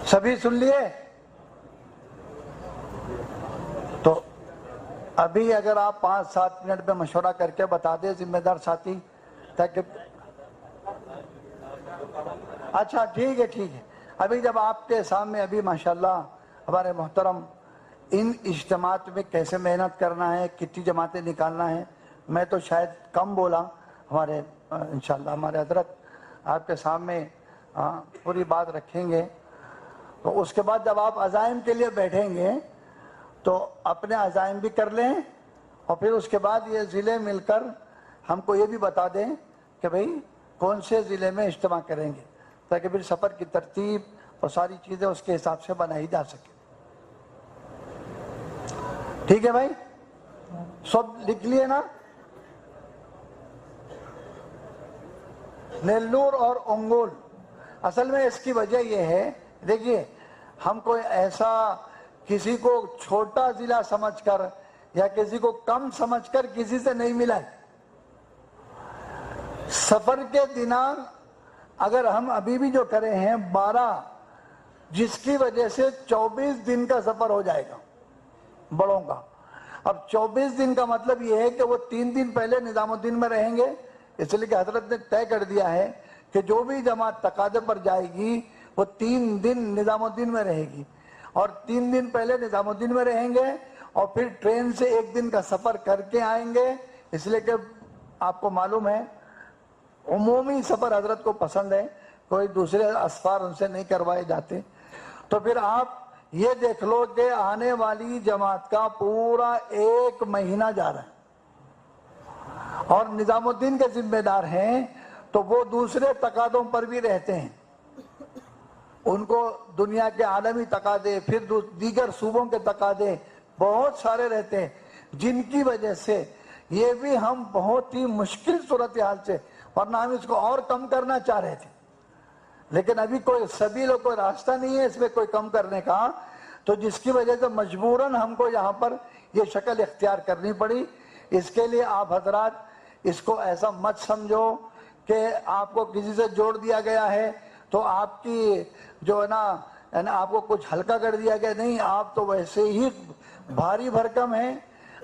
سبھی سن لیے؟ تو ابھی اگر آپ 5-7 منٹ میں مشورہ کر کے بتا دیں ذمہ دار ساتھی تاکہ. اچھا ٹھیک ہے. ابھی جب آپ کے سامنے ابھی ماشاءاللہ ہمارے محترم ان اجتماعات میں کیسے محنت کرنا ہے, کتنی جماعتیں نکالنا ہے, میں تو شاید کم بولا. ہمارے انشاءاللہ ہمارے حضرت آپ کے سامنے پوری بات رکھیں گے. تو اس کے بعد جب آپ عزائم کے لیے بیٹھیں گے تو اپنے عزائم بھی کر لیں, اور پھر اس کے بعد یہ ضلع مل کر ہم کو یہ بھی بتا دیں کہ بھئی کون سے ضلع میں اجتماع کریں گے, تاکہ پھر سفر کی ترتیب اور ساری چیزیں اس کے حساب سے بنائی جا سکے. ٹھیک ہے بھائی, سب لکھ لیے نا؟ نیلور اور انگول اصل میں اس کی وجہ یہ ہے, دیکھیے ہم کوئی ایسا کسی کو چھوٹا ضلع سمجھ کر یا کسی کو کم سمجھ کر کسی سے نہیں ملا. سفر کے دنان اگر ہم ابھی بھی جو کرے ہیں 12, جس کی وجہ سے 24 دن کا سفر ہو جائے گا بڑوں کا. اب 24 دن کا مطلب یہ ہے کہ وہ 3 دن پہلے نظام الدین میں رہیں گے, اس لیے کہ حضرت نے طے کر دیا ہے کہ جو بھی جماعت تقاضے پر جائے گی وہ 3 دن نظام الدین میں رہے گی, اور 3 دن پہلے نظام الدین میں رہیں گے, اور پھر ٹرین سے 1 دن کا سفر کر کے آئیں گے. اس لیے کہ آپ کو معلوم ہے عمومی سفر حضرت کو پسند ہے, کوئی دوسرے اسفار ان سے نہیں کروائے جاتے. تو پھر آپ یہ دیکھ لو کہ آنے والی جماعت کا پورا 1 مہینہ جا رہا ہے, اور نظام الدین کے ذمہ دار ہیں تو وہ دوسرے تقاضوں پر بھی رہتے ہیں. ان کو دنیا کے عالمی تقاضے, پھر دیگر صوبوں کے تقاضے بہت سارے رہتے ہیں, جن کی وجہ سے یہ بھی ہم بہت ہی مشکل صورتحال سے, ورنہ ہم اس کو اور کم کرنا چاہ رہے تھے, لیکن ابھی کوئی سبیل و کوئی راستہ نہیں ہے اس میں کوئی کم کرنے کا, تو جس کی وجہ سے مجبوراً ہم کو یہاں پر یہ شکل اختیار کرنی پڑی. اس کے لیے آپ حضرات اس کو ایسا مت سمجھو کہ آپ کو کسی سے جوڑ دیا گیا ہے تو آپ کی جو ہے نا آپ کو کچھ ہلکا کر دیا گیا. نہیں, آپ تو ویسے ہی بھاری بھرکم ہیں,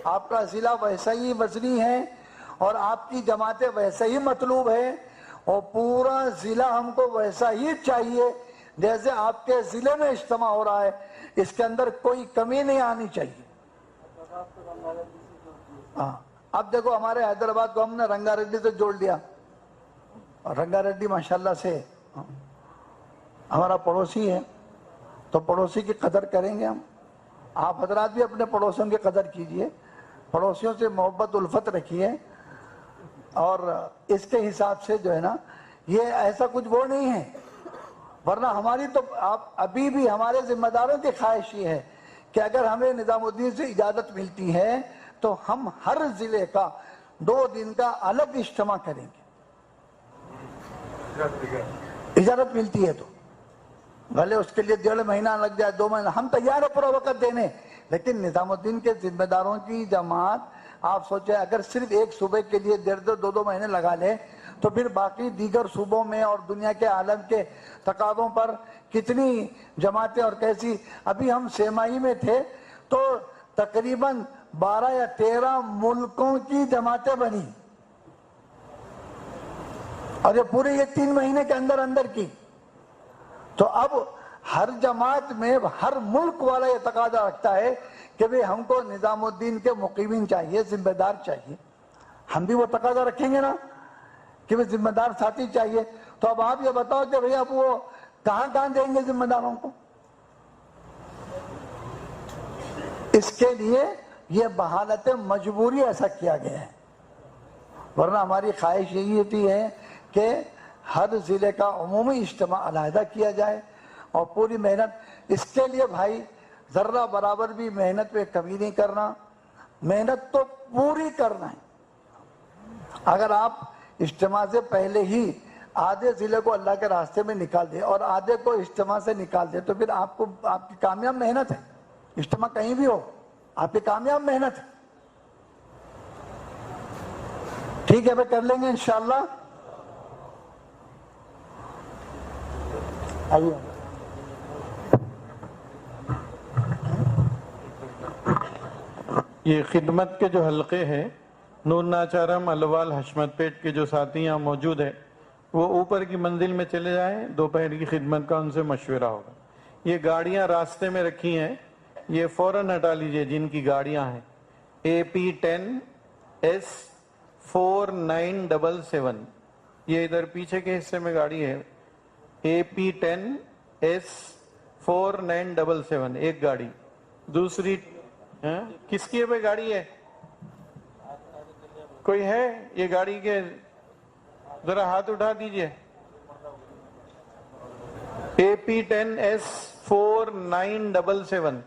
آپ کا ضلع ویسا ہی وزنی ہے, اور آپ کی جماعتیں ویسے ہی مطلوب ہے اور پورا ضلع ہم کو ویسا ہی چاہیے جیسے آپ کے ضلع میں اجتماع ہو رہا ہے، اس کے اندر کوئی کمی نہیں آنی چاہیے۔ ہاں اب دیکھو ہمارے حیدرآباد کو ہم نے رنگا ریڈی سے جوڑ دیا، اور رنگا ریڈی ماشاءاللہ سے ہمارا پڑوسی ہے، تو پڑوسی کی قدر کریں گے ہم۔ آپ حضرات بھی اپنے پڑوسیوں کی قدر کیجئے، پڑوسیوں سے محبت الفت رکھیے، اور اس کے حساب سے جو ہے نا یہ ایسا کچھ وہ نہیں ہے، ورنہ ہماری تو ابھی بھی ہمارے ذمہ داروں کی خواہش یہ ہے کہ اگر ہمیں نظام الدین سے اجازت ملتی ہے تو ہم ہر ضلع کا 2 دن کا الگ اجتماع کریں گے، اجازت ملتی ہے تو بھلے اس کے لیے 1.5 مہینہ لگ جائے، 2 مہینہ، ہم تیار ہے پورا وقت دینے، لیکن نظام الدین کے ذمہ داروں کی جماعت آپ سوچیں اگر صرف ایک صوبے کے لیے 1.5-2 مہینے لگا لے تو پھر باقی دیگر صوبوں میں اور دنیا کے عالم کے تقاضوں پر کتنی جماعتیں اور کیسی۔ ابھی ہم سیمائی میں تھے تو تقریباً 12 یا 13 ملکوں کی جماعتیں بنی، اور یہ پورے 3 مہینے کے اندر اندر کی۔ تو اب ہر جماعت میں ہر ملک والا یہ تقاضا رکھتا ہے کہ بھئی ہم کو نظام الدین کے مقیمین چاہیے، ذمہ دار چاہیے، ہم بھی وہ تقاضا رکھیں گے نا کہ بھئی ذمہ دار ساتھی چاہیے۔ تو اب آپ یہ بتاؤ کہ بھئی اب وہ کہاں دیں گے ذمہ داروں کو؟ اس کے لیے یہ بحالت مجبوری ایسا کیا گیا ہے، ورنہ ہماری خواہش یہی ہوتی ہے کہ ہر ضلع کا عمومی اجتماع علیحدہ کیا جائے اور پوری محنت اس کے لیے بھائی ذرہ برابر بھی محنت پہ کمی نہیں کرنا، محنت تو پوری کرنا ہے۔ اگر آپ اجتماع سے پہلے ہی آدھے ضلع کو اللہ کے راستے میں نکال دیں اور آدھے کو اجتماع سے نکال دیں تو پھر آپ کی کامیاب محنت ہے، اجتماع کہیں بھی ہو آپ کی کامیاب محنت ہے۔ ٹھیک ہے، کر لیں گے انشاءاللہ۔ آئیے یہ خدمت کے جو حلقے ہیں نور ناچارم الوال حشمت پیٹ کے جو ساتھی یہاں موجود ہیں وہ اوپر کی منزل میں چلے جائیں، دوپہر کی خدمت کا ان سے مشورہ ہوگا۔ یہ گاڑیاں راستے میں رکھی ہیں، یہ فوراً ہٹا لیجئے جن کی گاڑیاں ہیں۔ AP10S4977 یہ ادھر پیچھے کے حصے میں گاڑی ہے، AP10S4977 ایک گاڑی۔ دوسری کس کی ہے گاڑی ہے؟ کوئی ہے یہ گاڑی کے؟ ذرا ہاتھ اٹھا دیجئے۔ AP10S4977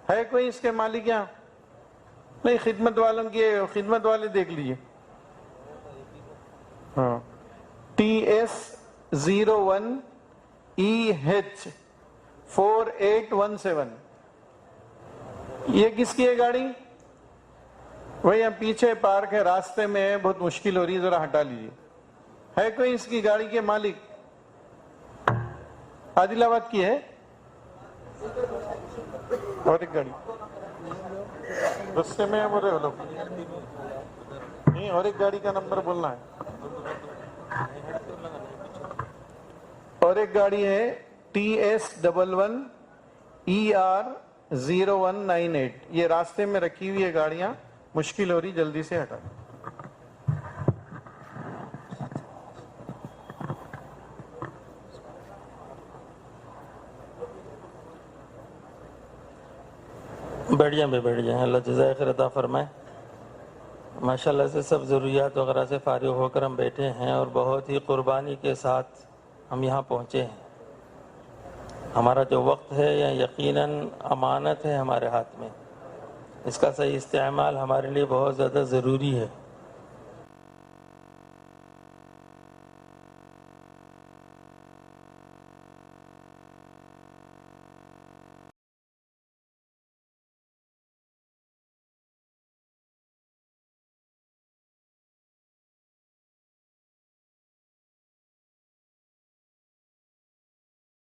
ہے کوئی اس کے مالک یہاں؟ نہیں، خدمت والوں کی، خدمت والے دیکھ لیجئے۔ ہاں، TS01EH4817 یہ کس کی ہے گاڑی؟ وہی یہاں پیچھے پارک ہے، راستے میں ہے، بہت مشکل ہو رہی ہے، ذرا ہٹا لیجئے۔ ہے کوئی اس کی گاڑی کے مالک؟ عادل آباد کی ہے اور ایک گاڑی رستے میں ہے، بول رہے ہو لوگ؟ نہیں، اور ایک گاڑی کا نمبر بولنا ہے۔ اور ایک گاڑی ہے TS11ER0198 یہ راستے میں رکھی ہوئی ہے گاڑیاں، مشکل ہو رہی، جلدی سے ہٹا۔ بیٹھ جائیں، اللہ جزائے خیر عطا فرمائے۔ ماشاءاللہ سے سب ضروریات وغیرہ سے فارغ ہو کر ہم بیٹھے ہیں اور بہت ہی قربانی کے ساتھ ہم یہاں پہنچے ہیں۔ ہمارا جو وقت ہے یہ یقیناً امانت ہے ہمارے ہاتھ میں، اس کا صحیح استعمال ہمارے لیے بہت زیادہ ضروری ہے۔